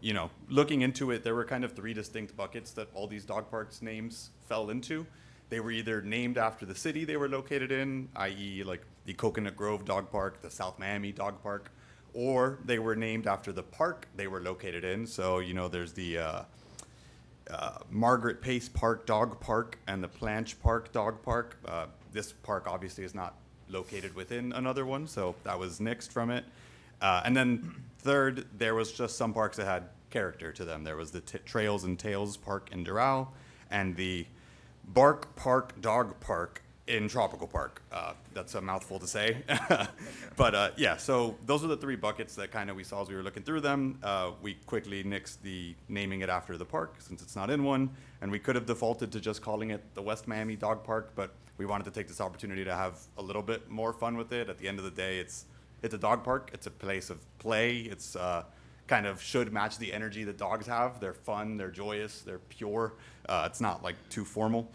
looking into it, there were kind of 3 distinct buckets that all these dog parks names fell into. They were either named after the city they were located in, i.e. like the Coconut Grove Dog Park, the South Miami Dog Park, or they were named after the park they were located in. So, there's the Margaret Pace Park Dog Park and the Planch Park Dog Park. This park obviously is not located within another one, so that was nixed from it. And then third, there was just some parks that had character to them. There was the Trails and Tales Park in Doral, and the Bark Park Dog Park in Tropical Park. That's a mouthful to say. But yeah, so those are the three buckets that kind of we saw as we were looking through them. We quickly nixed the naming it after the park since it's not in one. And we could have defaulted to just calling it the West Miami Dog Park, but we wanted to take this opportunity to have a little bit more fun with it. At the end of the day, it's a dog park. It's a place of play. It's kind of should match the energy that dogs have. They're fun, they're joyous, they're pure. It's not like too formal.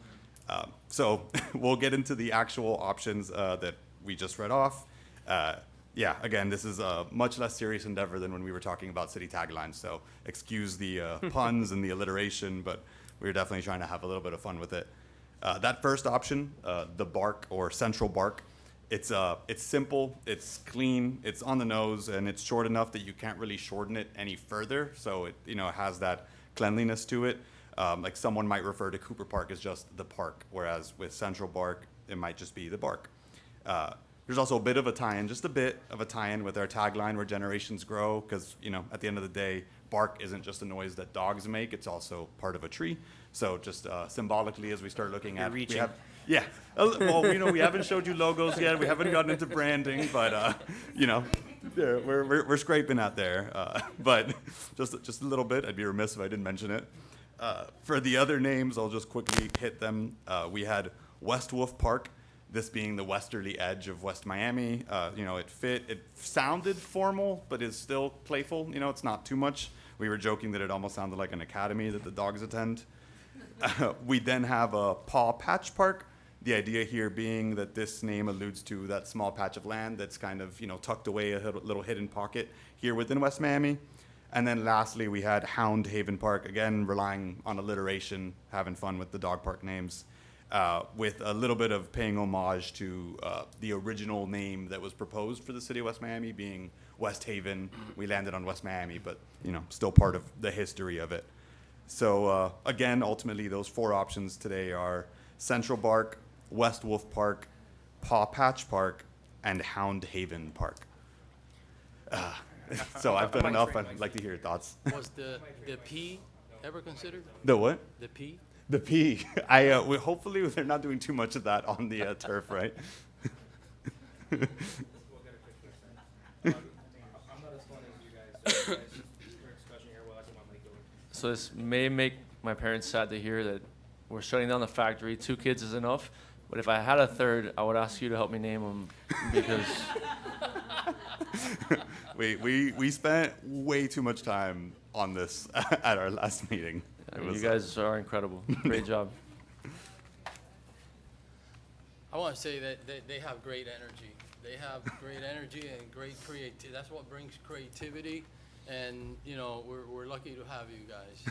So we'll get into the actual options that we just read off. Yeah, again, this is a much less serious endeavor than when we were talking about city taglines. So excuse the puns and the alliteration, but we were definitely trying to have a little bit of fun with it. That first option, the Bark or Central Bark, it's simple, it's clean, it's on the nose, and it's short enough that you can't really shorten it any further. So it has that cleanliness to it. Like someone might refer to Cooper Park as just the park, whereas with Central Bark, it might just be the Bark. There's also a bit of a tie-in, just a bit of a tie-in with our tagline, where generations grow, because, at the end of the day, bark isn't just a noise that dogs make, it's also part of a tree. So just symbolically, as we start looking at... reaching. Yeah. Well, we haven't showed you logos yet, we haven't gotten into branding, but, yeah, we're scraping out there. But just a little bit, I'd be remiss if I didn't mention it. For the other names, I'll just quickly hit them. We had West Wolf Park, this being the westerly edge of West Miami. It sounded formal, but is still playful. It's not too much. We were joking that it almost sounded like an academy that the dogs attend. We then have a Paw Patch Park. The idea here being that this name alludes to that small patch of land that's kind of, tucked away a little hidden pocket here within West Miami. And then lastly, we had Hound Haven Park, again, relying on alliteration, having fun with the dog park names, with a little bit of paying homage to the original name that was proposed for the city of West Miami, being West Haven. We landed on West Miami, but, still part of the history of it. So, again, ultimately, those four options today are Central Bark, West Wolf Park, Paw Patch Park, and Hound Haven Park. So I've done enough. I'd like to hear your thoughts. Was the P ever considered? The what? The P? The P. Hopefully they're not doing too much of that on the turf, right? So this may make my parents sad to hear that we're shutting down the factory. 2 kids is enough. But if I had a third, I would ask you to help me name them, because we spent way too much time on this at our last meeting. you guys are incredible. Great job. I want to say that they have great energy. They have great energy and great creativity. That's what brings creativity. And, we're lucky to have you guys.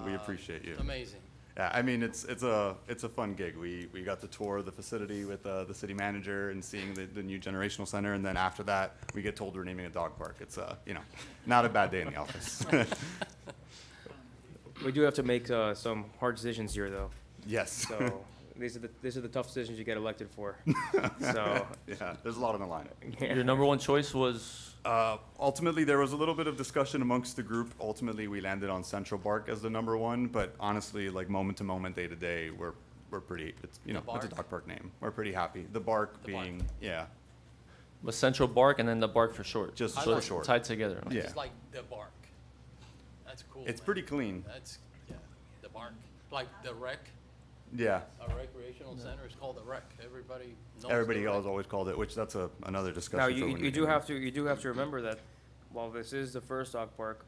We appreciate you. It's amazing. Yeah, I mean, it's a fun gig. We got to tour the facility with the city manager and seeing the new generational center, and then after that, we get told we're naming a dog park. It's not a bad day in the office. We do have to make some hard decisions here, though. Yes. So these are the tough decisions you get elected for. So yeah, there's a lot on the line. Your number one choice was? Ultimately, there was a little bit of discussion amongst the group. Ultimately, we landed on Central Bark as the number one, but honestly, like moment to moment, day to day, we're pretty. It's it's a dog park name. We're pretty happy. The Bark being Was Central Bark and then the Bark for short. Just so for it's short. tied together. I just like the Bark. That's cool. It's man. pretty clean. That's the Bark. Like the Rec. Yeah. A recreational center is called the Rec. Everybody knows. Everybody the else Rec. always called it, which that's another discussion. now for when you we do get have to remember that while this is the first dog park,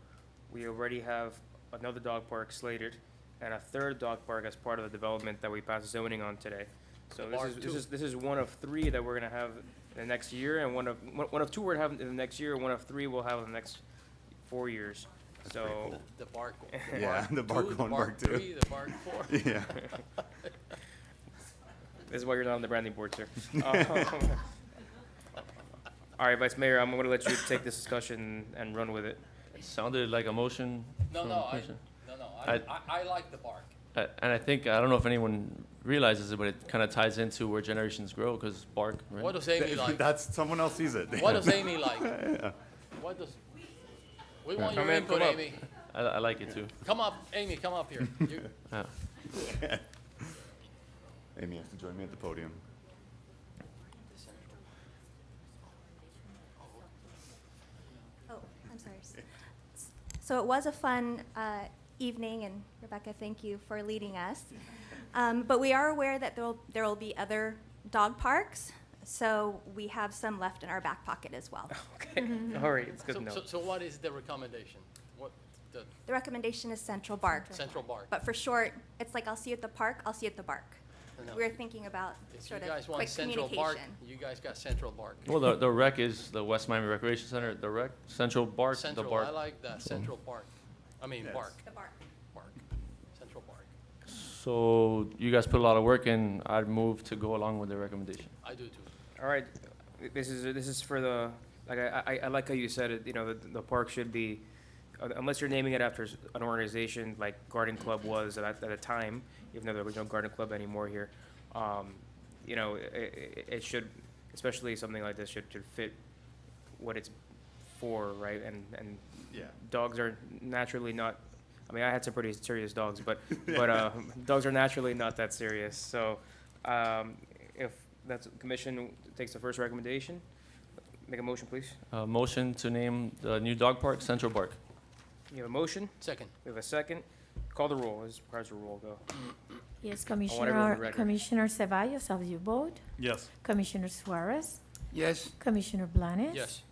we already have another dog park slated and a third dog park as part of the development that we passed zoning on today. So this is one of 3 that we're gonna have in the next year, and one of 2 we're gonna have in the next year, and one of 3 we'll have in the next 4 years. So cool. The Bark. Yeah, the Bark 1, the Bark Bark 2. 3, the Bark 4. Yeah. this is why you're not on the branding board, sir. All right, Vice Mayor, I'm gonna let you take this discussion and run with it. It sounded like a motion. No, from no, Commissioner. I like the Bark. And I think, I don't know if anyone realizes it, but it kind of ties into where generations grow, because Bark, right? What does Amy like? That's someone else sees it. What does Amy like? Yeah. What does? We want Come your in, input, come up. Amy. I like it too. Come up, Amy, come up here. You- Yeah. Amy has to join me at the podium. Oh, I'm sorry. So it was a fun evening, and Rebecca, thank you for leading us. But we are aware that there will be other dog parks, so we have some left in our back pocket as well. Okay, all right, it's good to know. So what is the recommendation? What, the The recommendation is Central Bark, Central Bark? but for short, it's like I'll see you at the park, I'll see you at the bark. No. We're thinking about If you sort of guys want quick Central Bark, communication. you guys got Central Bark. Well, the rec is the West Miami Recreation Center. The rec, Central Bark, the Central, bark. I like that, Central Park. I mean, Yes. Bark, The bark. Bark, Central Bark. So you guys put a lot of work in. I'd move to go along with the recommendation. I do too. All right, this is for the, like, I like how you said it, you know, the park should be, unless you're naming it after an organization like Garden Club was at a time, even though there was no Garden Club anymore here. You know, it should, especially something like this, should fit what it's for, right? And Yeah. dogs are naturally not, I mean, I had some pretty serious dogs, but dogs are naturally not that serious. So if that's, commission takes the first recommendation, make a motion, please. Motion to name the new dog park Central Bark. You have a motion, Second, we have a second. Call the roll, this requires a roll, go. Yes, everyone on the Commissioner, record. Commissioner Ceballos, how do you vote? Yes. Commissioner Suarez, Yes. Commissioner Blanes. yes.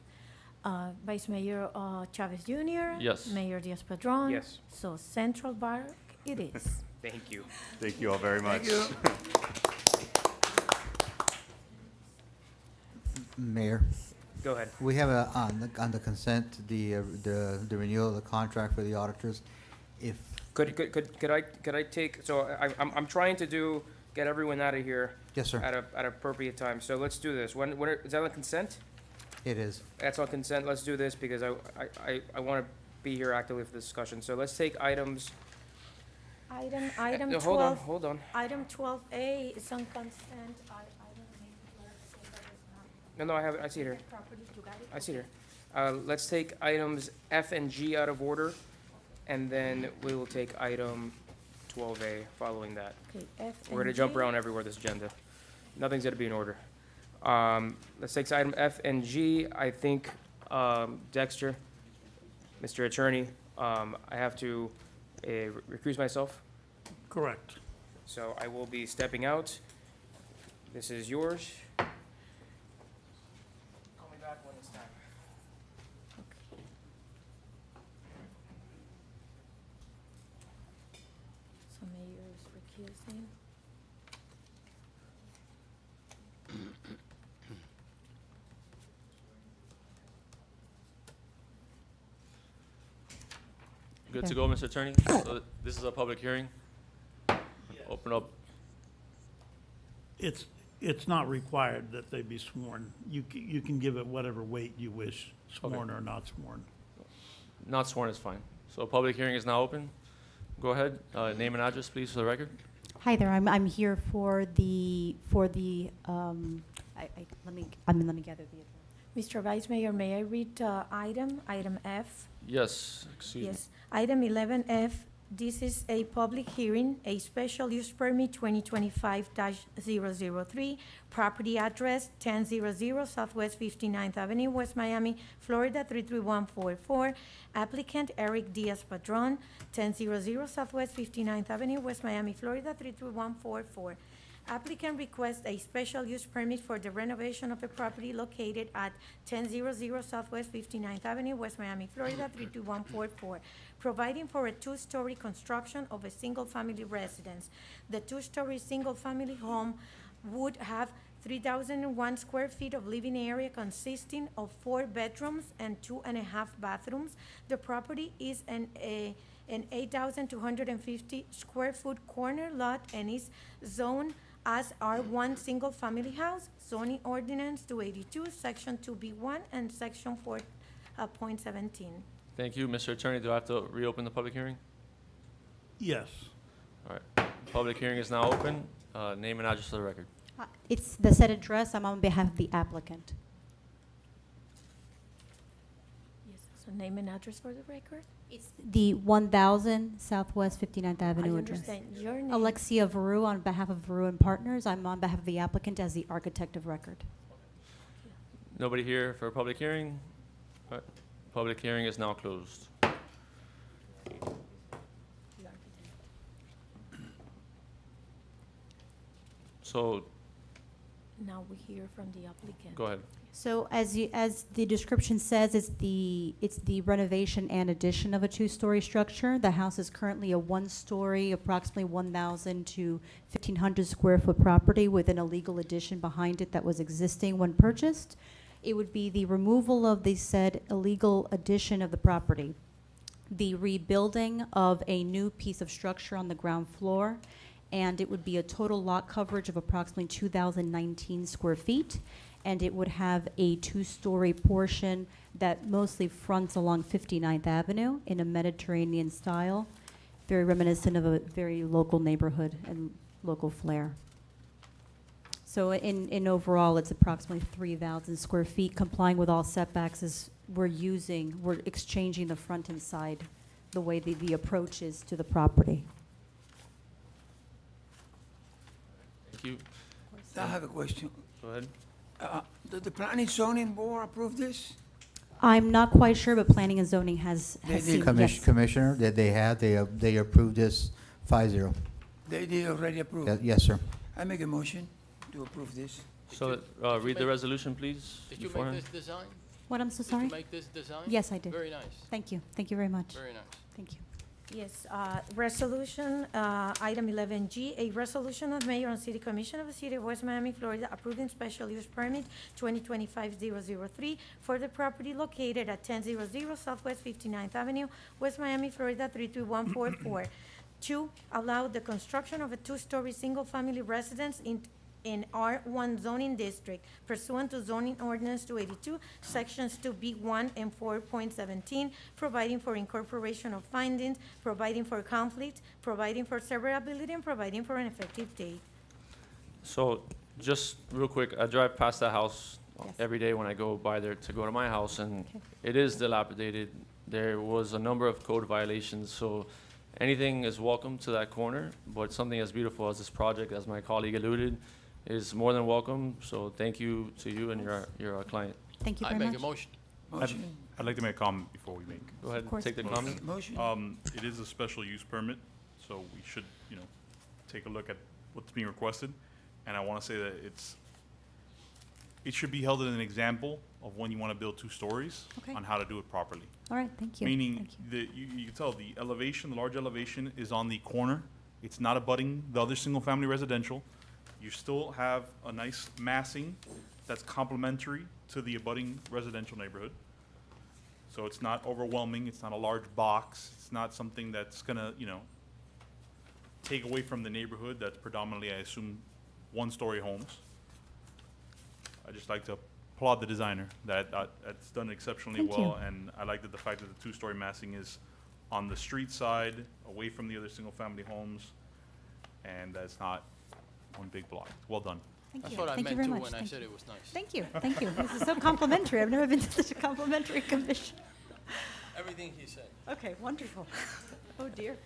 Vice Mayor Chavez Jr. Yes. Mayor Diaz-Padrón. Yes. So Central Bark it is. Thank you. Thank you all very much. Thank you. Mayor, Go ahead. we have on the consent, the renewal of the contract for the auditors. If, Could I take, so I'm trying to get everyone out of here yes, sir, at appropriate time. So let's do this. Is that on consent? it is. That's on consent. Let's do this because I want to be here actively for the discussion. So let's take items. Item No, 12. Hold on. Item 12A is on consent. I don't make clerk say that it's not. No, I have it. I see it here. Property, you got it? I see it here. Let's take items F and G out of order, and then we will take item 12A following that. Okay, F We're gonna and jump G. around everywhere this agenda. Nothing's gonna be in order. Let's take item F and G. I think, Dexter, Mr. Attorney, I have to recuse myself, Correct. so I will be stepping out. This is yours. Call me back when it's time. So Mayor is recusing. Good to go, Mr. Attorney? So this is a public hearing? Open up. It's not required that they be sworn. You can give it whatever weight you wish, sworn or not sworn. Not sworn is fine. So a public hearing is now open. Go ahead. Name and address, please, for the record. Hi there, I'm here for the, let me gather the address. Mr. Vice Mayor, may I read item F? Yes, excuse me. Yes, item 11F, this is a public hearing, a special use permit 2025-003, property address 1000 Southwest 59th Avenue, West Miami, Florida 33144, applicant Eric Diaz-Padrón, 1000 Southwest 59th Avenue, West Miami, Florida 33144. Applicant requests a special use permit for the renovation of a property located at 1000 Southwest 59th Avenue, West Miami, Florida 32144, providing for a two-story construction of a single-family residence. The two-story single-family home would have 3,001 square feet of living area consisting of 4 bedrooms and 2.5 bathrooms. The property is an 8,250 square foot corner lot and is zoned as R1 single family house, zoning ordinance 282, section 2B1 and section 4.17. Thank you. Mr. Attorney, do I have to reopen the public hearing? Yes. All right. Public hearing is now open. Name and address for the record. It's the said address, I'm on behalf of the applicant. Yes, so name and address for the record. It's the 1000 Southwest 59th I Avenue address. understand your name. Alexia Veru, on behalf of Veru and Partners. I'm on behalf of the applicant as the architect of record. Nobody here for a public hearing? All right. Public hearing is now closed. So, Now we hear from the applicant. go ahead. So as the description says, it's the renovation and addition of a two-story structure. The house is currently a one-story, approximately 1,000 to 1,500 square foot property with an illegal addition behind it that was existing when purchased. It would be the removal of the said illegal addition of the property, the rebuilding of a new piece of structure on the ground floor, and it would be a total lot coverage of approximately 2,019 square feet. And it would have a two-story portion that mostly fronts along 59th Avenue in a Mediterranean style, very reminiscent of a very local neighborhood and local flair. So in overall, it's approximately 3,000 square feet, complying with all setbacks as we're exchanging the front and side, the way the approach is to the property. Thank you. I have a question. Go ahead. Did the planning zoning board approve this? I'm not quite sure, but planning and zoning has seen, yes. Commissioner, that they approved this 5-0. They did already approve? Yes, sir. I make a motion to approve this. So, read the resolution, please. Did you make beforehand. this design? What, I'm so Did sorry? you make this design? Yes, I did. Very nice, Thank you. Thank you very much. very nice. Thank you. Yes, resolution, item 11G, a resolution of mayor and city commission of the city of West Miami, Florida, approving special use permit 2025-003 for the property located at 1000 Southwest 59th Avenue, West Miami, Florida 32144. To allow the construction of a two-story single-family residence in R1 zoning district pursuant to zoning ordinance 282, sections 2B1 and 4.17, providing for incorporation of findings, providing for conflict, providing for severability, and providing for an effective date. So, just real quick, I drive past that house Yes. every day when I go by there to go to my house, and Okay. it is dilapidated. There was a number of code violations, so anything is welcome to that corner, but something as beautiful as this project, as my colleague alluded, is more than welcome. So thank you to you and your client. Thank you I very make much. a motion. Motion, I'd like to make a comment before we make. Go ahead, course. take the comment. motion. It is a special use permit, so we should, take a look at what's being requested. And I want to say that it should be held as an example of when you want to build two stories Okay. on how to do it properly. All right, thank you. Meaning, Thank you. you can tell the elevation, the large elevation is on the corner. It's not abutting the other single-family residential. You still have a nice massing that's complementary to the abutting residential neighborhood. So it's not overwhelming, it's not a large box, it's not something that's gonna, take away from the neighborhood that's predominantly, I assume, one-story homes. I just like to applaud the designer, that's done exceptionally Thank you. well. And I like that the fact that the two-story massing is on the street side, away from the other single-family homes, and that's not one big block. Well done. Thank That's you. what I Thank you meant very too much. when I Thank said you. it was nice. Thank you, thank you. This is so complimentary. I've never been to such a complimentary commission. Everything he said. Okay, wonderful. Oh, dear.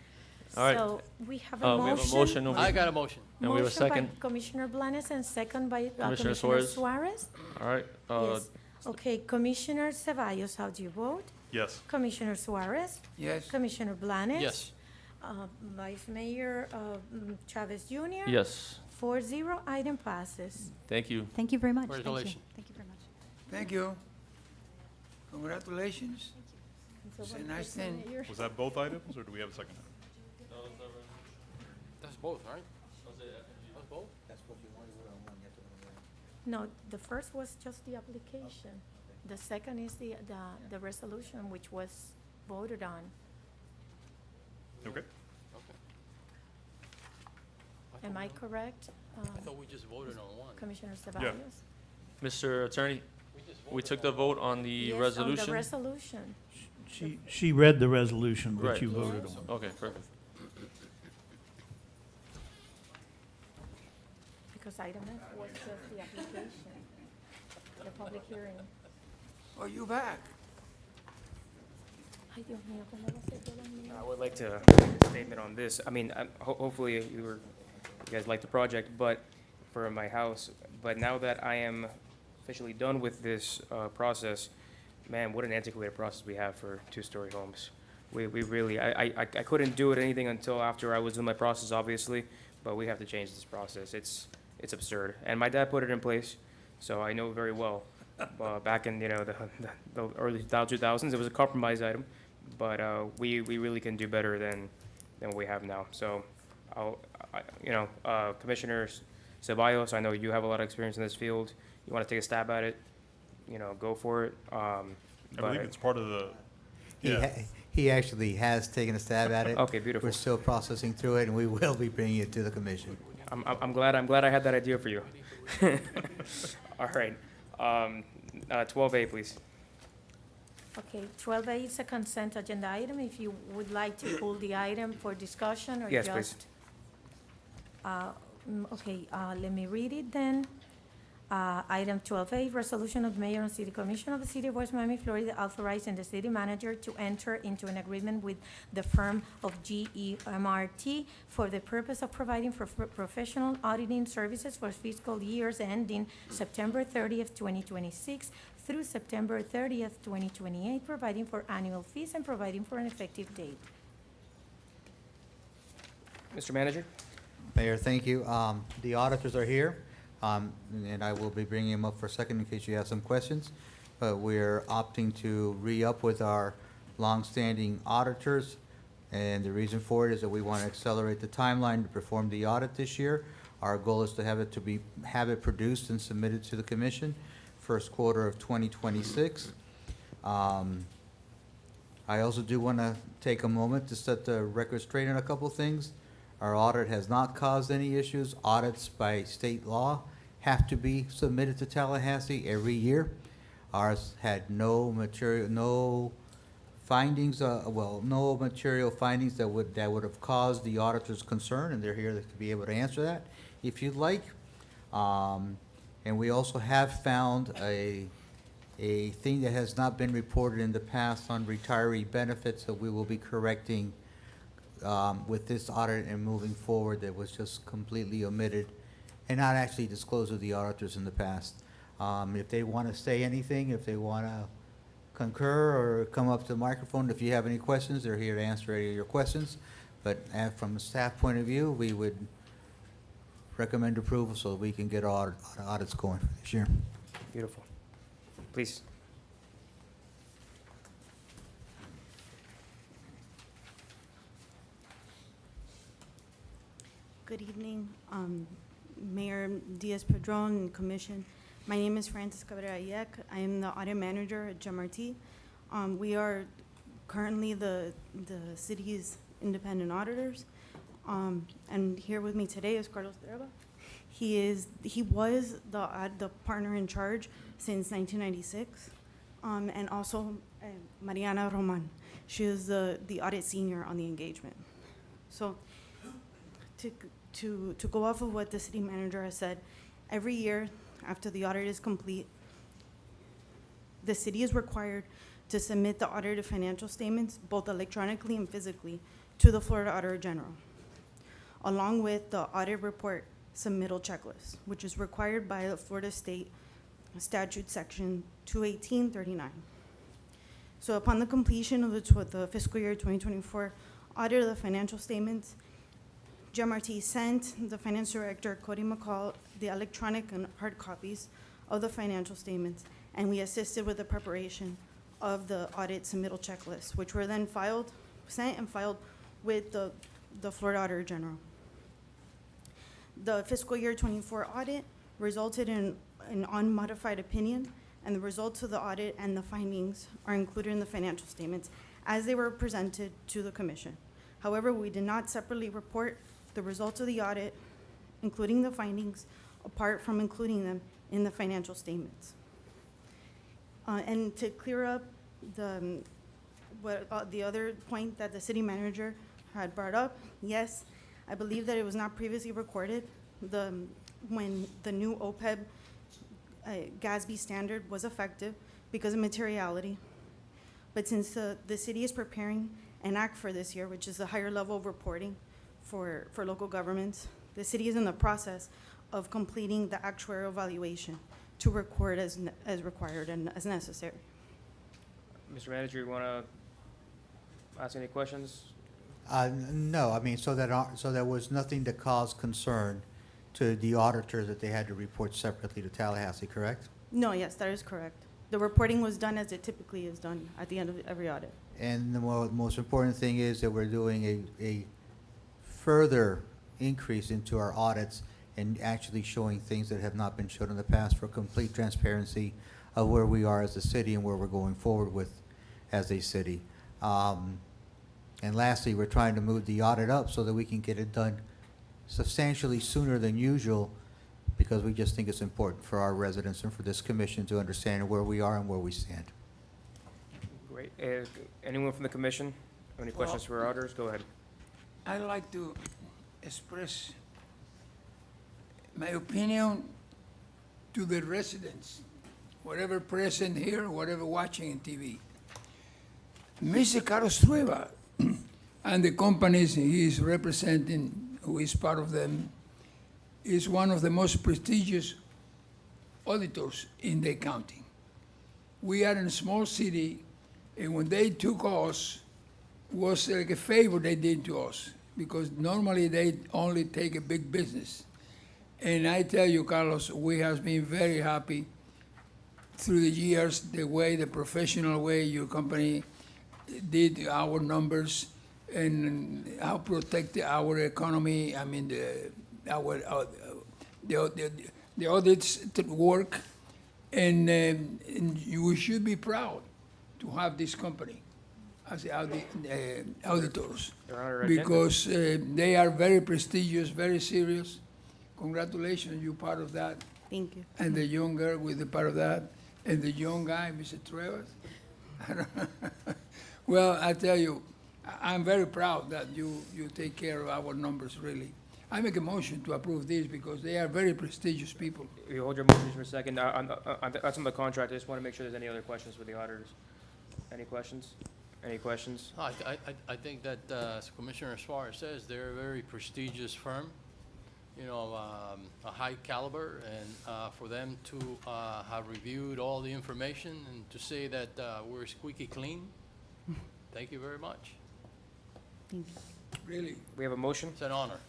All right. So we have We a have a motion. motion over- I got a motion. And we have a Motion by second. Commissioner Blanes and second by Commissioner Commissioner Suarez. Suarez. All right. Yes. Okay, Commissioner Ceballos, how do you vote? Yes. Commissioner Suarez? Yes. Commissioner Blanes? Yes. Vice Mayor Chavez Jr.? Yes. 4-0, item passes. Thank you. Thank you very much. Thank you. Congratulations. Thank you very much. Thank you. Congratulations. It's a nice thing. Was that both items, or do we have a second? That's both, right? That's both? No, the first was just the application. The second is the resolution which was voted on. Okay. Okay. Am I correct? I thought we just voted on one. Commissioner Ceballos? Mr. Attorney, We just we voted took on the vote on the Yes, resolution. on the resolution. She read the resolution Right. that you voted Yes. on. Okay, perfect. Because item F was just the application, the public hearing. Oh, you back? I I would like to make a statement on this. I mean, hopefully you guys like the project, but for my house. But now that I am officially done with this process, man, what an antiquated process we have for two-story homes. We really, I couldn't do it anything until after I was doing my process, obviously, but we have to change this process. It's absurd. And my dad put it in place, so I know very well. Back in, the early 2000s, it was a compromise item, but we really can do better than what we have now. So, Commissioner Ceballos, I know you have a lot of experience in this field. You want to take a stab at it, go for it. I believe it's part of the. He actually has taken a stab at it. Okay, beautiful. We're still processing through it, and we will be bringing it to the commission. I'm glad I had that idea for you. All right. 12A, please. Okay, 12A is a consent agenda item. If you would like to pull the item for discussion or Yes, just. please. Okay, let me read it then. Item 12A, resolution of the mayor and city commission of the city of West Miami, Florida, authorizing the city manager to enter into an agreement with the firm of GEMRT for the purpose of providing for professional auditing services for fiscal years ending September 30th, 2026 through September 30th, 2028, providing for annual fees and providing for an effective date. Mr. Manager? Mayor, thank you. The auditors are here, and I will be bringing them up for a second in case you have some questions. But we're opting to re-up with our longstanding auditors, and the reason for it is that we want to accelerate the timeline to perform the audit this year. Our goal is to have it produced and submitted to the commission first quarter of 2026. I also do want to take a moment to set the record straight on a couple of things. Our audit has not caused any issues. Audits by state law have to be submitted to Tallahassee every year. Ours had no findings, no material findings that would have caused the auditors concern, and they're here to be able to answer that if you'd like. And we also have found a thing that has not been reported in the past on retiree benefits that we will be correcting with this audit and moving forward, that was just completely omitted and not actually disclosed to the auditors in the past. If they want to say anything, if they want to concur or come up to the microphone, if you have any questions, they're here to answer any of your questions. But from a staff point of view, we would recommend approval so that we can get our audits going for this year. Beautiful. Please. Good evening, Mayor Diaz-Padrón and Commission. My name is Francis Cabrera-Yek. I am the audit manager at GEMRT. We are currently the city's independent auditors. And here with me today is Carlos Derba. He was the partner in charge since 1996. And also Mariana Roman. She is the audit senior on the engagement. So to go off of what the city manager has said, every year after the audit is complete, the city is required to submit the audited financial statements, both electronically and physically, to the Florida Auditor General, along with the audit report submittal checklist, which is required by the Florida State Statute Section 21839. So upon the completion of the fiscal year 2024 audit of the financial statements, GEMRT sent the finance director, Cody McCall, the electronic and hard copies of the financial statements, and we assisted with the preparation of the audit submittal checklist, which were then sent and filed with the Florida Auditor General. The fiscal year 24 audit resulted in an unmodified opinion, and the results of the audit and the findings are included in the financial statements as they were presented to the commission. However, we did not separately report the results of the audit, including the findings, apart from including them in the financial statements. And to clear up the other point that the city manager had brought up, yes, I believe that it was not previously recorded when the new OPEB GASB standard was effective because of materiality. But since the city is preparing an act for this year, which is a higher level of reporting for local governments, the city is in the process of completing the actuarial evaluation to record as required and as necessary. Mr. Manager, you want to ask any questions? No, I mean, so there was nothing to cause concern to the auditors that they had to report separately to Tallahassee, correct? No, yes, that is correct. The reporting was done as it typically is done at the end of every audit. And the most important thing is that we're doing a further increase into our audits and actually showing things that have not been shown in the past for complete transparency of where we are as a city and where we're going forward with as a city. And lastly, we're trying to move the audit up so that we can get it done substantially sooner than usual, because we just think it's important for our residents and for this commission to understand where we are and where we stand. Great. Anyone from the commission? Any questions for our auditors? Go ahead. I'd like to express my opinion to the residents, whatever present here, whatever watching in TV. Mr. Carlos Trueba and the companies he is representing, who is part of them, is one of the most prestigious auditors in the county. We are in a small city, and when they took us, was like a favor they did to us, because normally they only take a big business. And I tell you, Carlos, we have been very happy through the years, the professional way your company did our numbers and how protect our economy. I mean, the audits work, and you should be proud to have this company as auditors, because they are very prestigious, very serious. Congratulations, you're part of that. Thank you. And the young girl with the part of that, and the young guy, Mr. Trevor. Well, I tell you, I'm very proud that you take care of our numbers, really. I make a motion to approve this because they are very prestigious people. You hold your motion for a second. That's on the contract. I just want to make sure there's any other questions for the auditors. Any questions? Any questions? I think that, as Commissioner Suarez says, they're a very prestigious firm, you know, a high caliber, and for them to have reviewed all the information and to say that we're squeaky clean, thank you very much. Thank you. Really? We have a motion. It's an honor.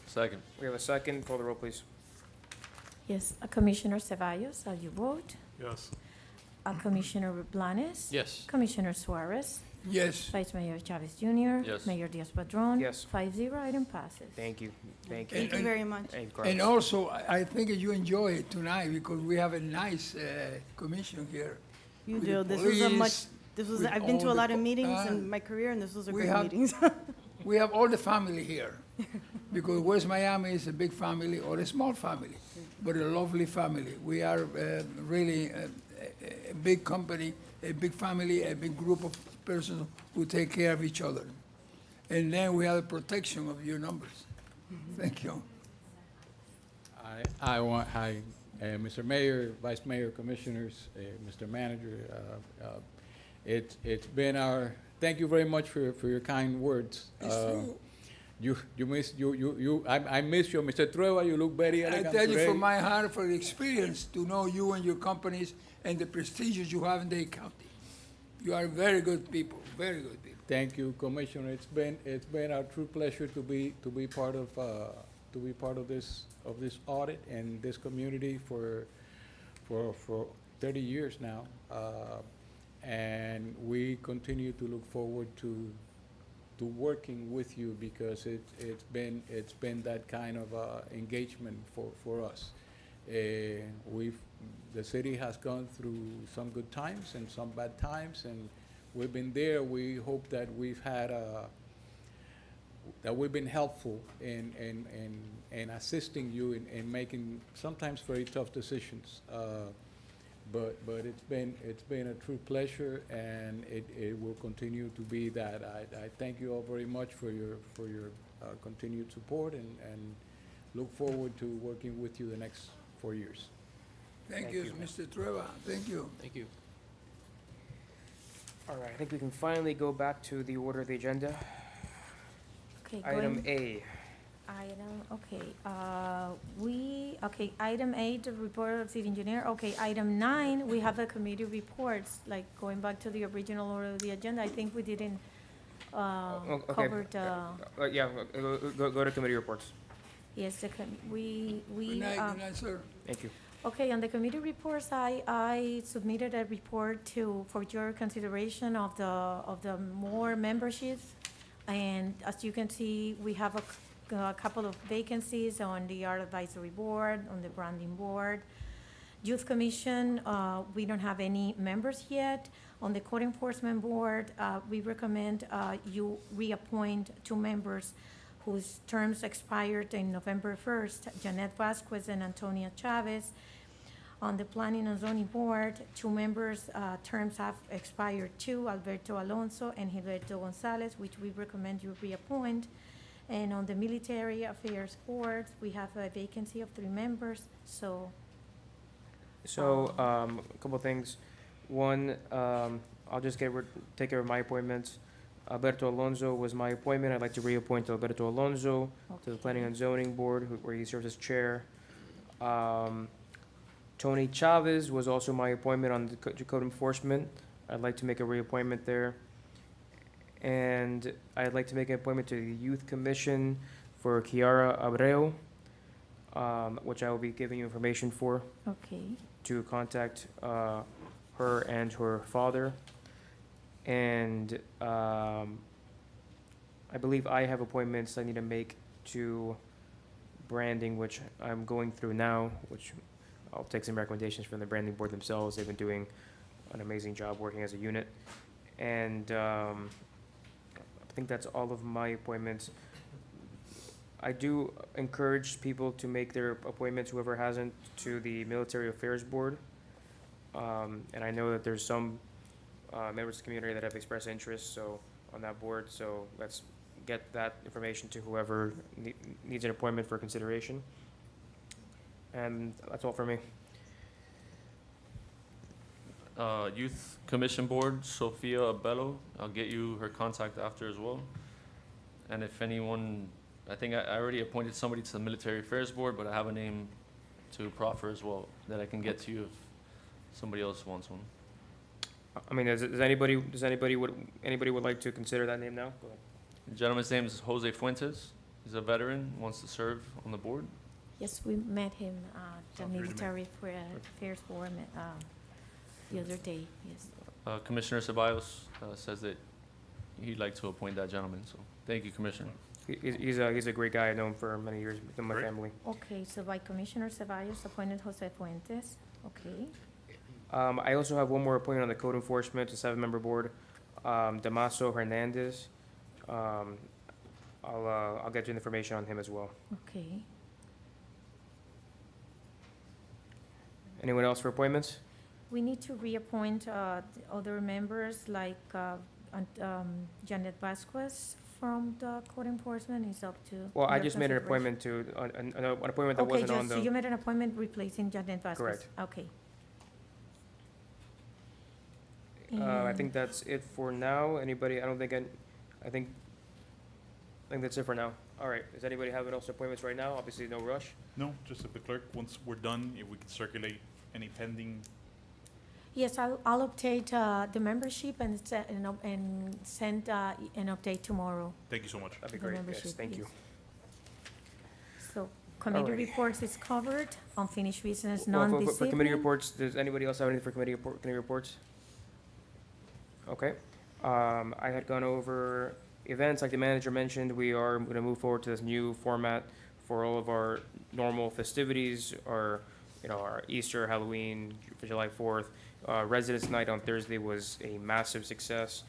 Second. We have a second. Call the roll, please. Yes, Commissioner Ceballos, how you vote? Yes. Commissioner Blanes? Yes. Commissioner Suarez? Yes. Vice Mayor Chavez Jr.? Yes. Mayor Diaz-Padrón? Yes. 5-0, item passes. Thank you. Thank you. Thank you very much. Thank you, Carlos. And also, I think you enjoy it tonight because we have a nice commission here. You with do. the This was a much, police, with I've been to all a lot the of meetings uh, in my career, and this was a we great have- meeting. We have all the family here, because West Miami is a big family or a small family, but a lovely family. We are really a big company, a big family, a big group of persons who take care of each other. And then we have the protection of your numbers. Thank you. Hi, Mr. Mayor, Vice Mayor, Commissioners, Mr. Manager. It's been thank you very much for your kind words. It's true. I miss you, Mr. Trueba. You look very I elegant tell you today. from my heart, for the experience, to know you and your companies and the prestigious you have in the county. You are very good people, very good people. Thank you, Commissioner. It's been a true pleasure to be part of this audit and this community for 30 years now, and we continue to look forward to working with you because it's been that kind of engagement for us. The city has gone through some good times and some bad times, and we've been there. We hope that we've been helpful in assisting you in making sometimes very tough decisions. But it's been a true pleasure, and it will continue to be that. I thank you all very much for your continued support, and look forward to working with you the next 4 years. Thank you, Mr. Trevor. Thank you. Thank you. All right, I think we can finally go back to the order of the agenda. Okay, Item going, A. item A, the report of city engineer. Okay, item 9, we have the committee reports, like going back to the original order of the agenda. I think we didn't Okay. cover the, Yeah, go to committee reports. yes, we, Good night, sir. Thank you. okay, on the committee reports, I submitted a report for your consideration of the more memberships. And as you can see, we have a couple of vacancies on the Art Advisory Board, on the Branding Board. Youth Commission, we don't have any members yet. On the Code Enforcement Board, we recommend you reappoint 2 members whose terms expired in November 1st, Janet Vasquez and Antonia Chavez. On the Planning and Zoning Board, 2 members' terms have expired too, Alberto Alonso and Gilberto Gonzalez, which we recommend you reappoint. And on the Military Affairs Board, we have a vacancy of 3 members, so. So, a couple things. One, I'll just take care of my appointments. Alberto Alonso was my appointment. I'd like to reappoint Alberto Alonso to the Planning and Zoning Board, where he serves as chair. Tony Chavez was also my appointment on the Code Enforcement. I'd like to make a reappointment there. And I'd like to make an appointment to the Youth Commission for Kiara Abreu, which I will be giving you information for, Okay. to contact her and her father. And I believe I have appointments I need to make to branding, which I'm going through now, which I'll take some recommendations from the branding board themselves. They've been doing an amazing job working as a unit. And I think that's all of my appointments. I do encourage people to make their appointments, whoever hasn't, to the Military Affairs Board. And I know that there's some members of the community that have expressed interest on that board, so let's get that information to whoever needs an appointment for consideration. And that's all for me. Youth Commission Board, Sophia Abello. I'll get you her contact after as well. And if anyone, I think I already appointed somebody to the Military Affairs Board, but I have a name to proffer as well that I can get to you if somebody else wants one. I mean, does anybody would like to consider that name now? Go ahead. The gentleman's name is Jose Fuentes. He's a veteran, wants to serve on the board. Yes, we met him at the Sounds great to me. Military Affairs Board the other day, yes. Commissioner Ceballos says that he'd like to appoint that gentleman, so thank you, Commissioner. He's a great guy. I know him for many years with my family. Okay, so by Commissioner Ceballos appointed Jose Fuentes, okay. I also have one more appointment on the Code Enforcement, a 7-member board, Damaso Hernandez. I'll get you information on him as well. Okay. Anyone else for appointments? We need to reappoint the other members like Janet Vasquez from the Code Enforcement is up to. Well, I your just made an consideration. appointment to, an appointment that wasn't on the. Okay, so you made an appointment replacing Janet Vasquez? Correct. Okay. I think that's it for now. Anybody, I think that's it for now. All right, does anybody have any else appointments right now? Obviously, no rush. No, just if the clerk, once we're done, if we could circulate any pending. Yes, I'll update the membership and send an update tomorrow. Thank you so much. That'd be The great, membership, yes, thank you. So committee Alrighty. reports is covered, unfinished business, Well, none this for committee evening. reports, does anybody else have anything for committee reports? Okay. I had gone over events, like the manager mentioned, we are gonna move forward to this new format for all of our normal festivities, our Easter, Halloween, July 4th. Residents' Night on Thursday was a massive success.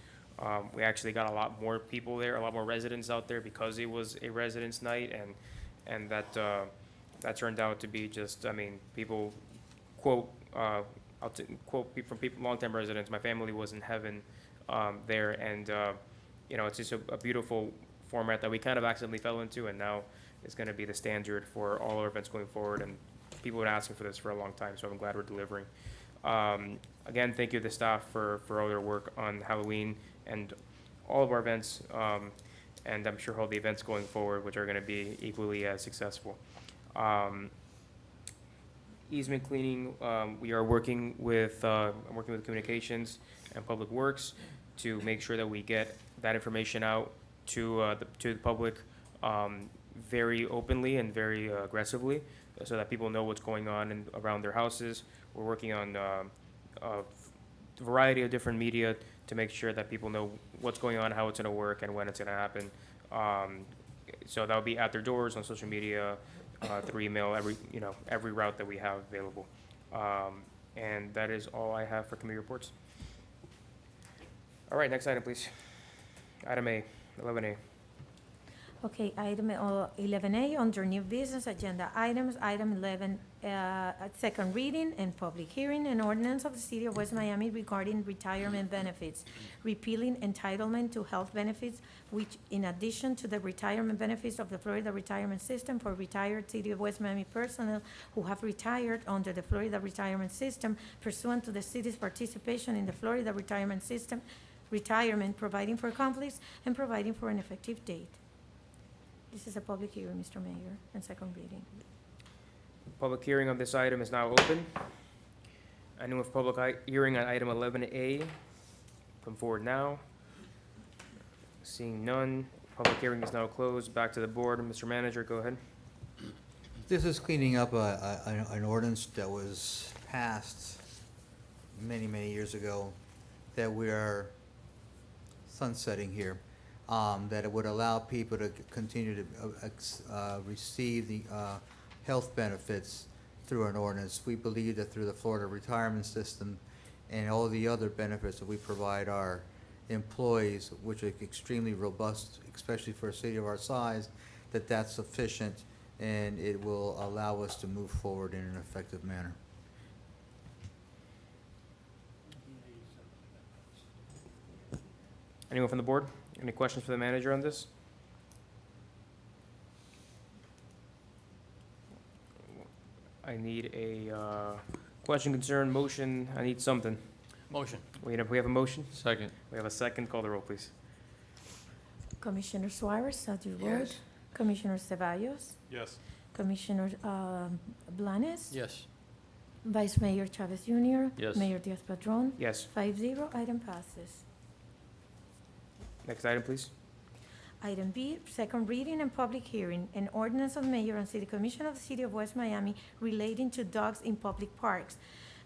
We actually got a lot more people there, a lot more residents out there because it was a residents' night, and that turned out to be just, I mean, people quote, quote from people, longtime residents, my family was in heaven there, and it's just a beautiful format that we kind of accidentally fell into, and now it's going to be the standard for all our events going forward, and people have been asking for this for a long time, so I'm glad we're delivering. Again, thank you to the staff for all their work on Halloween and all of our events, and I'm sure all the events going forward, which are gonna be equally as successful. Easement cleaning, we are working with, I'm working with Communications and Public Works to make sure that we get that information out to the public, very openly and very aggressively, so that people know what's going on around their houses. We're working on, a variety of different media to make sure that people know what's going on, how it's gonna work, and when it's gonna happen. So that'll be at their doors, on social media, through email, every route that we have available. And that is all I have for committee reports. All right, next item, please. Item A, 11A. Okay, item 11A, under new business agenda items, item 11, at second reading and public hearing, an ordinance of the City of West Miami regarding retirement benefits, repealing entitlement to health benefits, which in addition to the retirement benefits of the Florida Retirement System for retired City of West Miami personnel who have retired under the Florida Retirement System pursuant to the city's participation in the Florida Retirement System, retirement, providing for conflicts, and providing for an effective date. This is a public hearing, Mr. Mayor, and second reading. Public hearing on this item is now open. Anyone with public hearing on item 11A, come forward now. Seeing none, public hearing is now closed. Back to the board. Mr. Manager, go ahead. This is cleaning up an ordinance that was passed many, many years ago that we are sunsetting here. That it would allow people to continue to receive the health benefits through an ordinance. We believe that through the Florida Retirement System and all the other benefits that we provide our employees, which are extremely robust, especially for a city of our size, that that's sufficient and it will allow us to move forward in an effective manner. Anyone from the board? Any questions for the manager on this? I need a question, concern, motion. I need something. Motion. We have a motion? Second. We have a second. Call the roll, please. Commissioner Suarez, how do you vote? Yes. Commissioner Ceballos? Yes. Commissioner Blanes? Yes. Vice Mayor Chavez Jr.? Yes. Mayor Diaz-Padrón? Yes. 5-0, item passes. Next item, please. Item B, second reading and public hearing, an ordinance of mayor and city commission of the city of West Miami relating to dogs in public parks,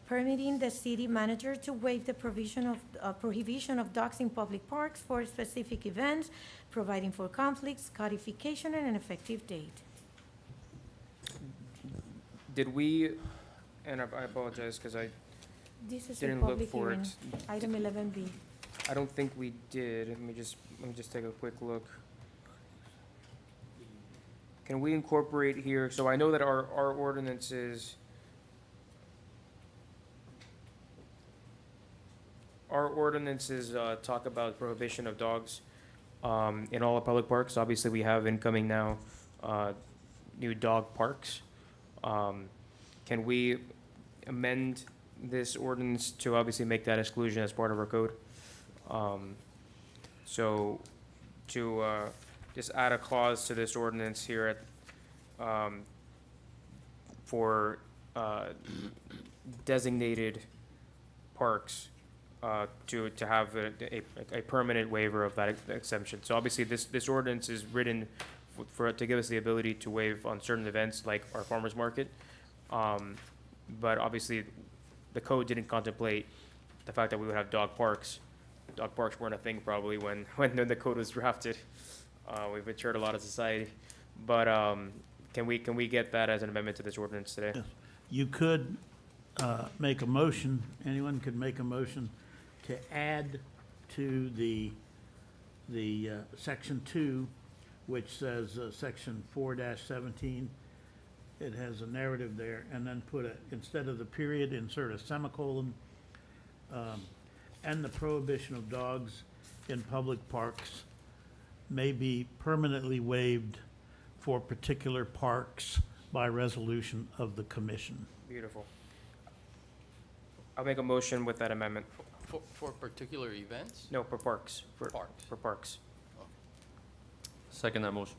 permitting the city manager to waive the provision of prohibition of dogs in public parks for specific events, providing for conflicts, codification, and an effective date. Did we, and I apologize because I This is a didn't look public for hearing. it. Item 11B. I don't think we did. Let me just take a quick look. Can we incorporate here, so I know that our ordinances, talk about prohibition of dogs in all the public parks. Obviously, we have incoming now new dog parks. Can we amend this ordinance to obviously make that exclusion as part of our code? So to just add a clause to this ordinance here at, for designated parks to have a permanent waiver of that exemption. So obviously, this ordinance is written to give us the ability to waive on certain events like our farmer's market. But obviously, the code didn't contemplate the fact that we would have dog parks. Dog parks weren't a thing probably when the code was drafted. We've matured a lot as society. But can we get that as an amendment to this ordinance today? Yes. You could make a motion, anyone could make a motion to add to the section 2, which says section 4-17. It has a narrative there, and then instead of the period, insert a semicolon, and the prohibition of dogs in public parks may be permanently waived for particular parks by resolution of the commission. Beautiful. I'll make a motion with that amendment. For particular events? No, for parks. Parks. For parks. Second that motion.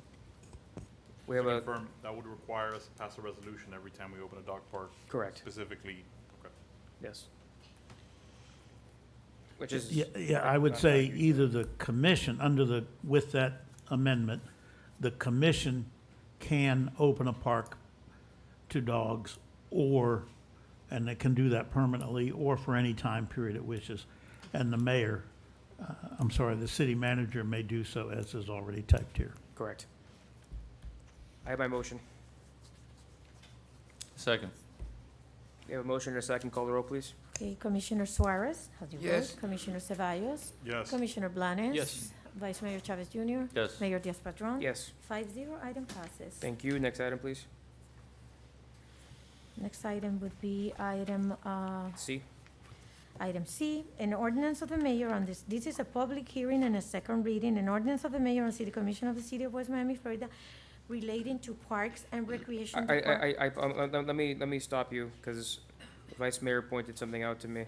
We have To a, confirm, that would require us to pass a resolution every time we open a dog park. Correct. Specifically, okay. yes. Which is. Yeah, I would say either the commission, with that amendment, the commission can open a park to dogs, and they can do that permanently, or for any time period it wishes. And the mayor, the city manager may do so, as is already typed here. Correct. I have my motion. Second. We have a motion and a second. Call the roll, please. Okay, Commissioner Suarez, how do you Yes. vote? Commissioner Cevallos? Yes. Commissioner Blanes? Yes. Vice Mayor Chavez Jr.? Yes. Mayor Diaz-Padrón? Yes. 5-0, item passes. Thank you. Next item, please. Next item would be item, C. Item C, an ordinance of the mayor on this is a public hearing and a second reading, an ordinance of the mayor and city commission of the city of West Miami, Florida, relating to parks and recreation. Let me stop you, because the Vice Mayor pointed something out to me.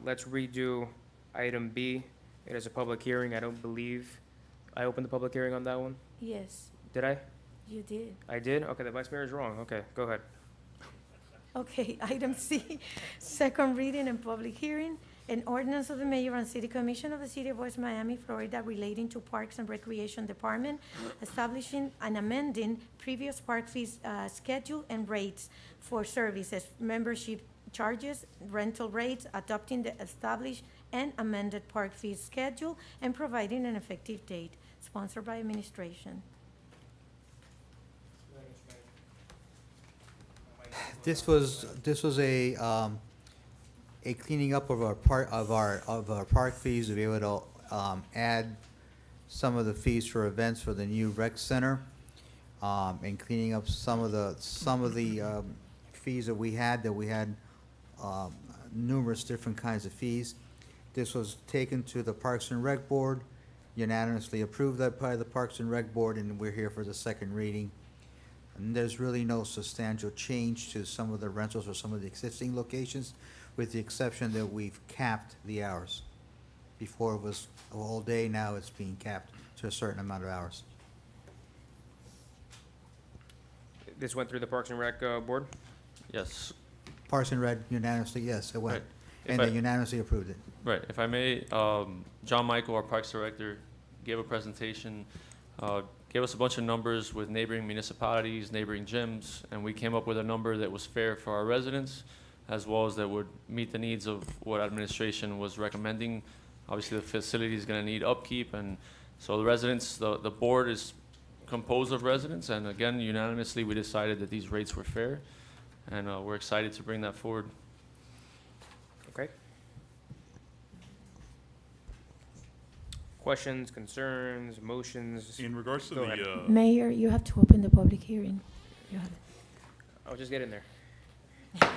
Let's redo item B. It is a public hearing. I don't believe I opened the public hearing on that one. Yes, Did I? you did. I did? Okay, the Vice Mayor is wrong. Okay, go ahead. Okay, item C, second reading and public hearing, an ordinance of the mayor and city commission of the city of West Miami, Florida, relating to Parks and Recreation Department, establishing and amending previous park fees, schedule and rates for services, membership charges, rental rates, adopting the established and amended park fees schedule, and providing an effective date, sponsored by administration. This was a cleaning up of our park fees to be able to add some of the fees for events for the new rec center, and cleaning up some of the fees that we had numerous different kinds of fees. This was taken to the Parks and Rec Board, unanimously approved that by the Parks and Rec Board, and we're here for the second reading. And there's really no substantial change to some of the rentals or some of the existing locations, with the exception that we've capped the hours. Before it was all day, now it's being capped to a certain amount of hours. This went through the Parks and Rec Board? Yes. Parks and Rec unanimously, yes, it went. Right. And they unanimously approved it. Right. If I may, John Michael, our Parks Director, gave a presentation, gave us a bunch of numbers with neighboring municipalities, neighboring gyms, and we came up with a number that was fair for our residents, as well as that would meet the needs of what administration was recommending. Obviously, the facility is going to need upkeep, and so the residents, the board is composed of residents, and again, unanimously, we decided that these rates were fair, and we're excited to bring that forward. Okay. Questions, concerns, motions? In regards to Go ahead. Mayor, you have to open the public hearing. You have I'll just get in there.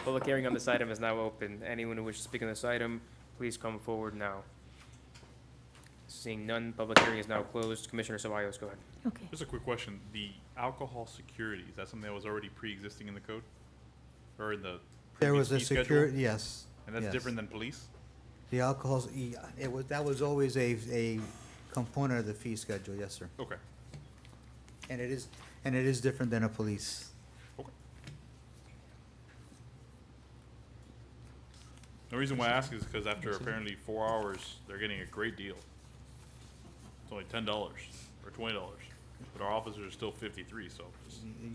Public hearing on this item is now open. Anyone who wishes to speak on this item, please come forward now. Seeing none, public hearing is now closed. Commissioner Cevallos, go ahead. Okay. Just a quick question. The alcohol security, is that something that was already pre-existing in the code? Or in the There previous was a fee schedule? security, yes. And that's yes. different than police? The alcohol's, that was always a component of the fee schedule, yes, sir. Okay. And it is different than a police. Okay. The reason why I ask is because after apparently 4 hours, they're getting a great deal. It's only $10 or $20, but our officers are still 53. So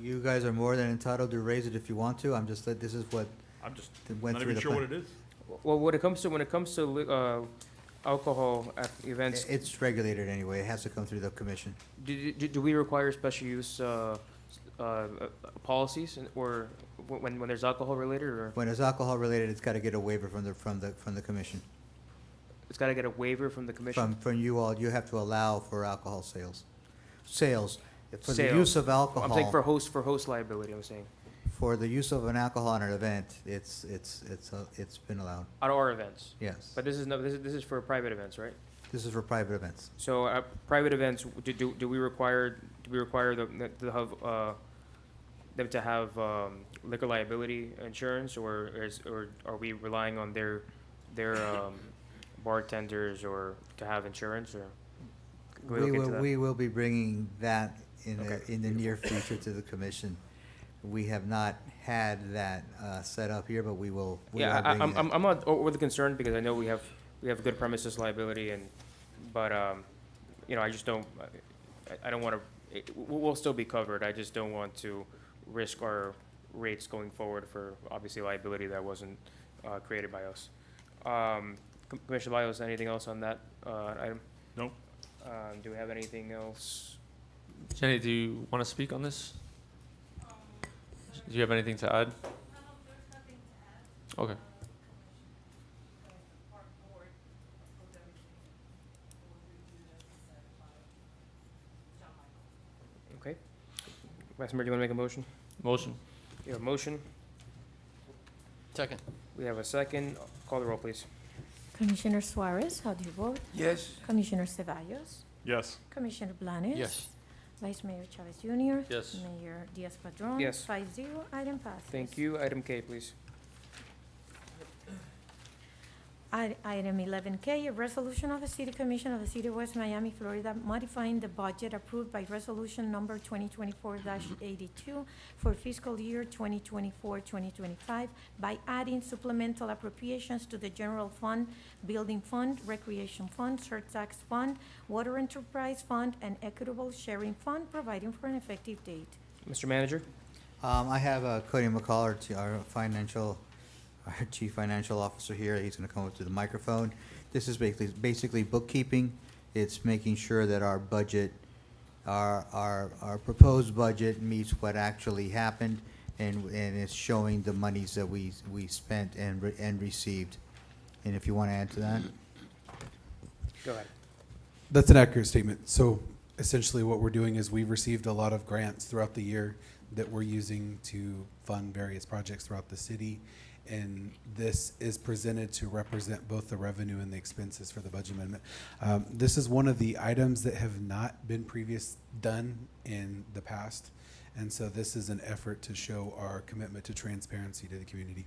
You guys are more than entitled to raise it if you want to. I'm just, this is what I'm just went not through even the sure plan. what it is. Well, when it comes to alcohol at events, It's regulated anyway. It has to come through the commission. do we require special use policies, or when there's alcohol related, or When it's alcohol related, it's got to get a waiver from the commission. it's got to get a waiver from the commission? From you all, you have to allow for alcohol sales. For the Sales. use of alcohol. I'm saying for host liability, I'm saying. For the use of an alcohol on an event, it's been allowed. At our events? Yes. But this is for private events, right? This is for private events. So, private events, do we require the have, them to have liquor liability insurance, or are we relying on their bartenders or to have insurance, or? Can we look into that? We will be bringing that Okay. in the near future to the commission. We have not had that set up here, but we will. We Yeah, are bringing that. I'm not overly concerned because I know we have good premises liability, but you know, I just don't, I don't want to, we'll still be covered. I just don't want to risk our rates going forward for obviously liability that wasn't created by us. Commissioner Bios, anything else on that item? Nope. Do we have anything else? Jenny, do you want to speak on this? Do you have anything to add? Okay. Okay. Vice Mayor, do you want to make a motion? Motion. You have a motion. Second. We have a second. Call the roll, please. Commissioner Suarez, how do you vote? Yes. Commissioner Cevallos? Yes. Commissioner Blanes? Yes. Vice Mayor Chavez Jr.? Yes. Mayor Diaz-Padrón? Yes. 5-0, item passes. Thank you. Item K, please. Item 11K, a resolution of the City Commission of the City of West Miami, Florida, modifying the budget approved by resolution number 2024-82 for fiscal year 2024-2025 by adding supplemental appropriations to the general fund, building fund, recreation fund, surtax fund, water enterprise fund, and equitable sharing fund, providing for an effective date. Mr. Manager? I have Cody McCall, our Chief Financial Officer here. He's going to come up to the microphone. This is basically bookkeeping. It's making sure that our budget, our proposed budget meets what actually happened, and it's showing the monies that we spent and received. And if you want to add to that? Go ahead. That's an accurate statement. So essentially what we're doing is we've received a lot of grants throughout the year that we're using to fund various projects throughout the city. And this is presented to represent both the revenue and the expenses for the budget amendment. This is one of the items that have not been done in the past. And so this is an effort to show our commitment to transparency to the community.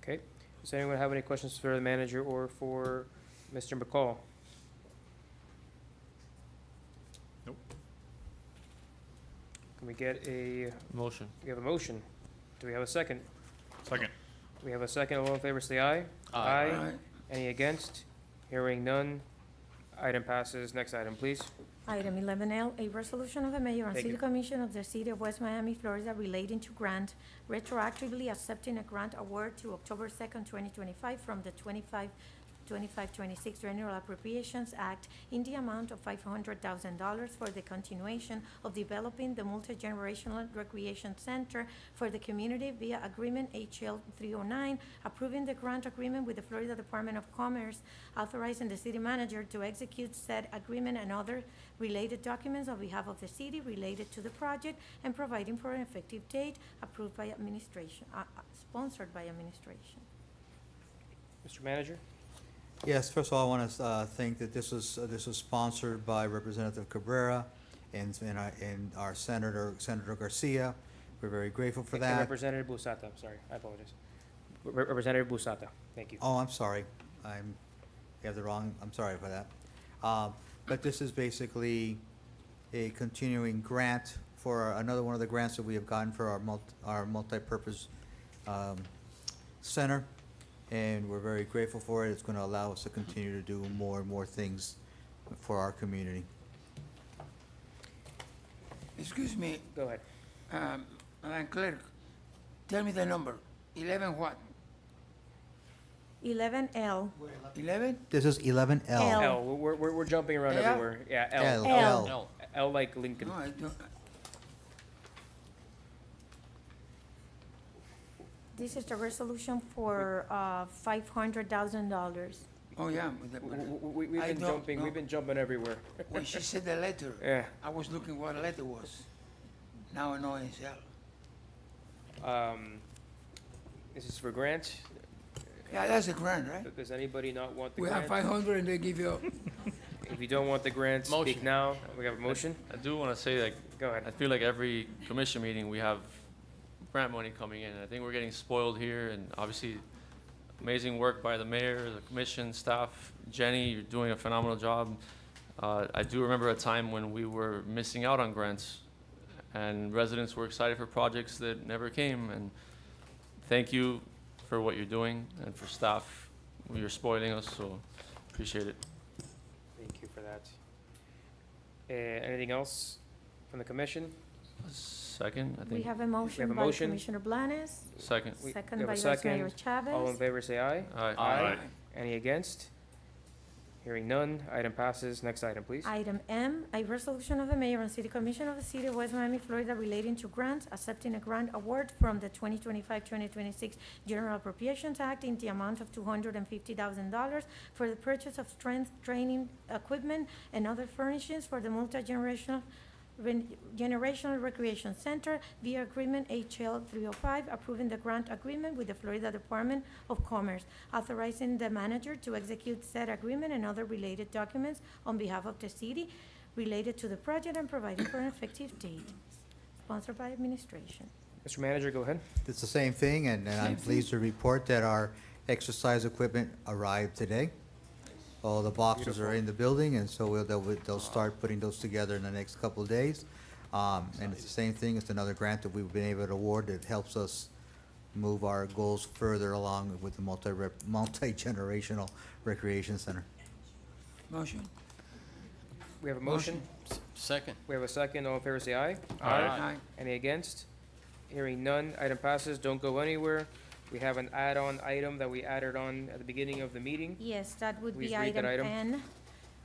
Okay. Does anyone have any questions for the manager or for Mr. McCall? Nope. Can we get a Motion. We have a motion. Do we have a second? Second. We have a second. All in favor, say aye. Aye. Aye. Any against? Hearing none. Item passes. Next item, please. Item 11L, a resolution of the mayor and Thank city you. commission of the city of West Miami, Florida, relating to grant, retroactively accepting a grant award to October 2nd, 2025 from the 25-26 General Appropriations Act in the amount of $500,000 for the continuation of developing the multi-generational recreation center for the community via agreement HL 309, approving the grant agreement with the Florida Department of Commerce, authorizing the city manager to execute said agreement and other related documents on behalf of the city related to the project, and providing for an effective date, approved by administration, sponsored by administration. Mr. Manager? Yes, first of all, I want to think that this was sponsored by Representative Cabrera and our Senator Garcia. We're very grateful for And that. Representative Busata, I'm sorry, I apologize. Representative Busata, thank you. Oh, I'm sorry. You have the wrong, I'm sorry for that. But this is basically a continuing grant for another one of the grants that we have gotten for our multi-purpose center. And we're very grateful for it. It's going to allow us to continue to do more and more things for our community. Excuse me, Go ahead. Madam Clerk, tell me the number. 11 what? 11L. 11? This is 11L. L. L, we're jumping around L? everywhere. Yeah, L. L. L. L like Lincoln. No, I don't. This is the resolution for $500,000. Oh, yeah. We've I been don't jumping, know. we've been jumping everywhere. When she said the letter, Yeah. I was looking what the letter was. Now I know it's L. This is for grants. Yeah, that's a grant, right? Does anybody not want the We have grant? 500 and they give you If you don't want the grant, speak Motion. now. We have a motion? I do want to say, like, Go ahead. I feel like every commission meeting, we have grant money coming in. I think we're getting spoiled here, and obviously, amazing work by the mayor, the commission, staff. Jenny, you're doing a phenomenal job. I do remember a time when we were missing out on grants, and residents were excited for projects that never came. And thank you for what you're doing, and for staff. You're spoiling us, so appreciate it. Thank you for that. Anything else from the commission? Second, I We think. have a motion by motion. Commissioner Blanes, Second. We second have by a Vice Mayor second. All in Chavez. favor, say aye. Aye. Aye. Any against? Hearing none, item passes. Next item, please. Item M, a resolution of the mayor and city commission of the city of West Miami, Florida relating to grants, accepting a grant award from the 2025-2026 General Appropriations Act in the amount of $250,000 for the purchase of strength training equipment and other furnishings for the multi-generational Generational Recreation Center via agreement HL 305, approving the grant agreement with the Florida Department of Commerce, authorizing the manager to execute said agreement and other related documents on behalf of the city related to the project and providing for an effective date. Sponsored by administration. Mr. Manager, go ahead. It's the same thing, and I'm pleased to report that our exercise equipment arrived today. All the boxes are in the building, and so they'll start putting those together in the next couple of days. And it's the same thing, it's another grant that we've been able to award that helps us move our goals further along with the multi-generational recreation center. Motion. We have a motion. Second. We have a second. All in favor, say aye. Aye. Any against? Hearing none, item passes. Don't go anywhere. We have an add-on item that we added on at the beginning of the meeting. Yes, that would Please be read that item item. N.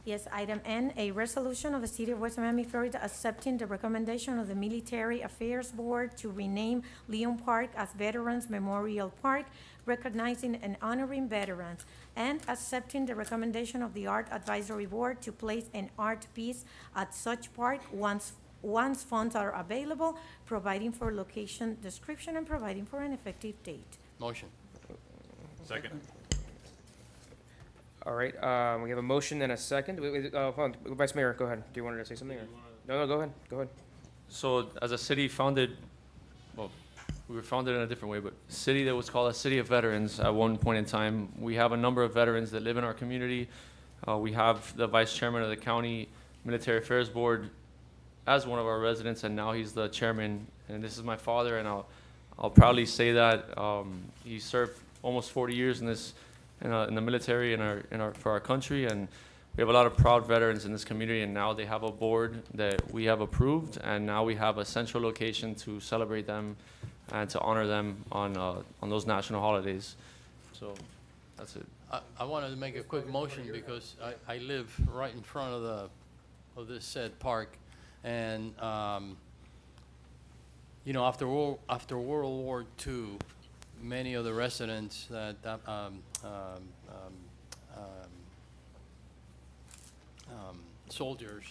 Yes, item N, a resolution of the City of West Miami, Florida, accepting the recommendation of the Military Affairs Board to rename Leon Park as Veterans Memorial Park, recognizing and honoring veterans, and accepting the recommendation of the Art Advisory Board to place an art piece at such park once funds are available, providing for location description and providing for an effective date. Motion. Second. All right, we have a motion and a second. Hold on, Vice Mayor, go ahead. Do you want to say something? Or? No, go ahead. Go ahead. So as a city founded, well, we were founded in a different way, but city that was called a city of veterans at one point in time. We have a number of veterans that live in our community. We have the vice chairman of the county military affairs board as one of our residents, and now he's the chairman. And this is my father, and I'll proudly say that he served almost 40 years in this, in the military for our country, and we have a lot of proud veterans in this community. And now they have a board that we have approved, and now we have a central location to celebrate them and to honor them on those national holidays. So that's it. I wanted to make a quick motion because I live right in front of this said park, and you know, after World War II, many of the residents that soldiers,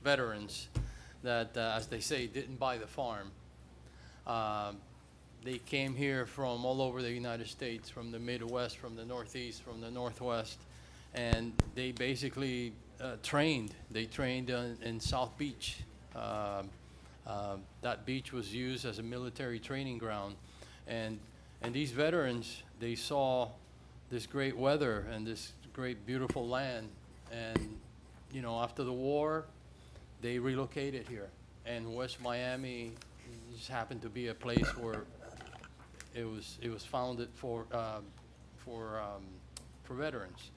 veterans, that as they say, didn't buy the farm. They came here from all over the United States, from the Midwest, from the Northeast, from the Northwest, and they basically trained. They trained in South Beach. That beach was used as a military training ground, and these veterans, they saw this great weather and this great beautiful land, and you know, after the war, they relocated here, and West Miami just happened to be a place where it was founded for veterans.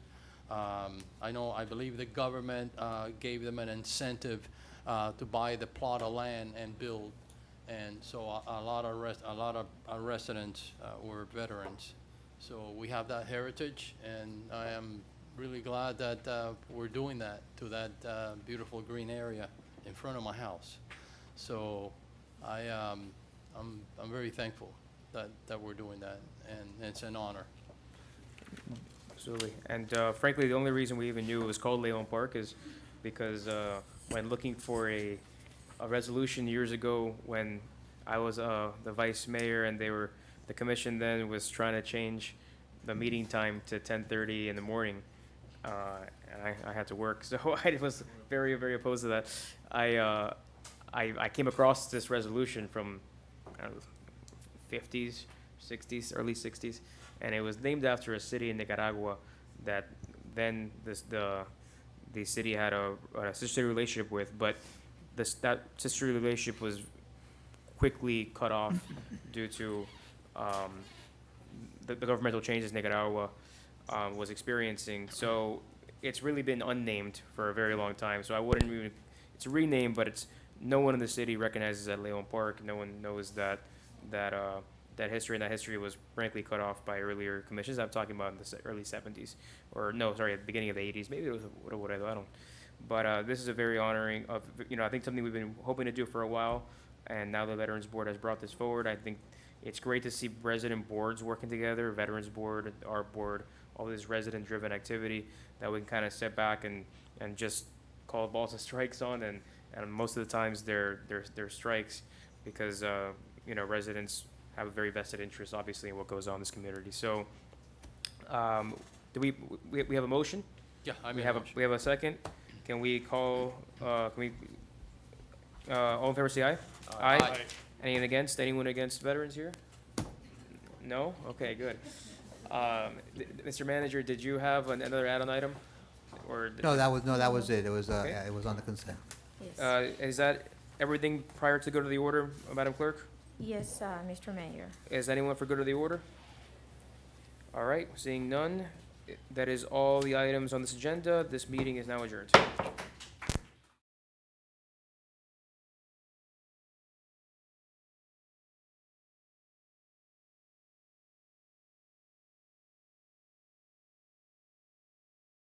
I believe the government gave them an incentive to buy the plot of land and build, and so a lot of our residents were veterans. So we have that heritage, and I am really glad that we're doing that to that beautiful green area in front of my house. So I'm very thankful that we're doing that, and it's an honor. Absolutely. And frankly, the only reason we even knew it was called Leon Park is because when looking for a resolution years ago, when I was the vice mayor and the commission then was trying to change the meeting time to 10:30 in the morning, and I had to work, so I was very, very opposed to that. I came across this resolution from, I don't know, 50s, 60s, early 60s, and it was named after a city in Nicaragua that then the city had a sister relationship with, but that sister relationship was quickly cut off due to the governmental changes Nicaragua was experiencing. So it's really been unnamed for a very long time. So I wouldn't even, it's a rename, but it's, no one in the city recognizes that Leon Park. No one knows that history, and that history was frankly cut off by earlier commissions. I'm talking about in the early 70s, or no, sorry, at the beginning of the 80s. Maybe it was, what I don't. But this is a very honoring of, I think something we've been hoping to do for a while, and now the Veterans Board has brought this forward. I think it's great to see resident boards working together, Veterans Board, our board, all this resident-driven activity that we can kind of step back and just call balls and strikes on, and most of the times they're strikes because, residents have a very vested interest, obviously, in what goes on in this community. So, do we have a motion? Yeah, I We made a have motion. we have a second. Can we call, all in favor say aye? Aye. Anyone against? Anyone against veterans here? No? Okay, good. Mr. Manager, did you have another add-on item? Or? No, that was it. It was, Okay. it was on the consent. Yes. Is that everything prior to go to the order, Madam Clerk? Yes, Mr. Mayor. Is anyone for go to the order? All right, seeing none, that is all the items on this agenda. This meeting is now adjourned.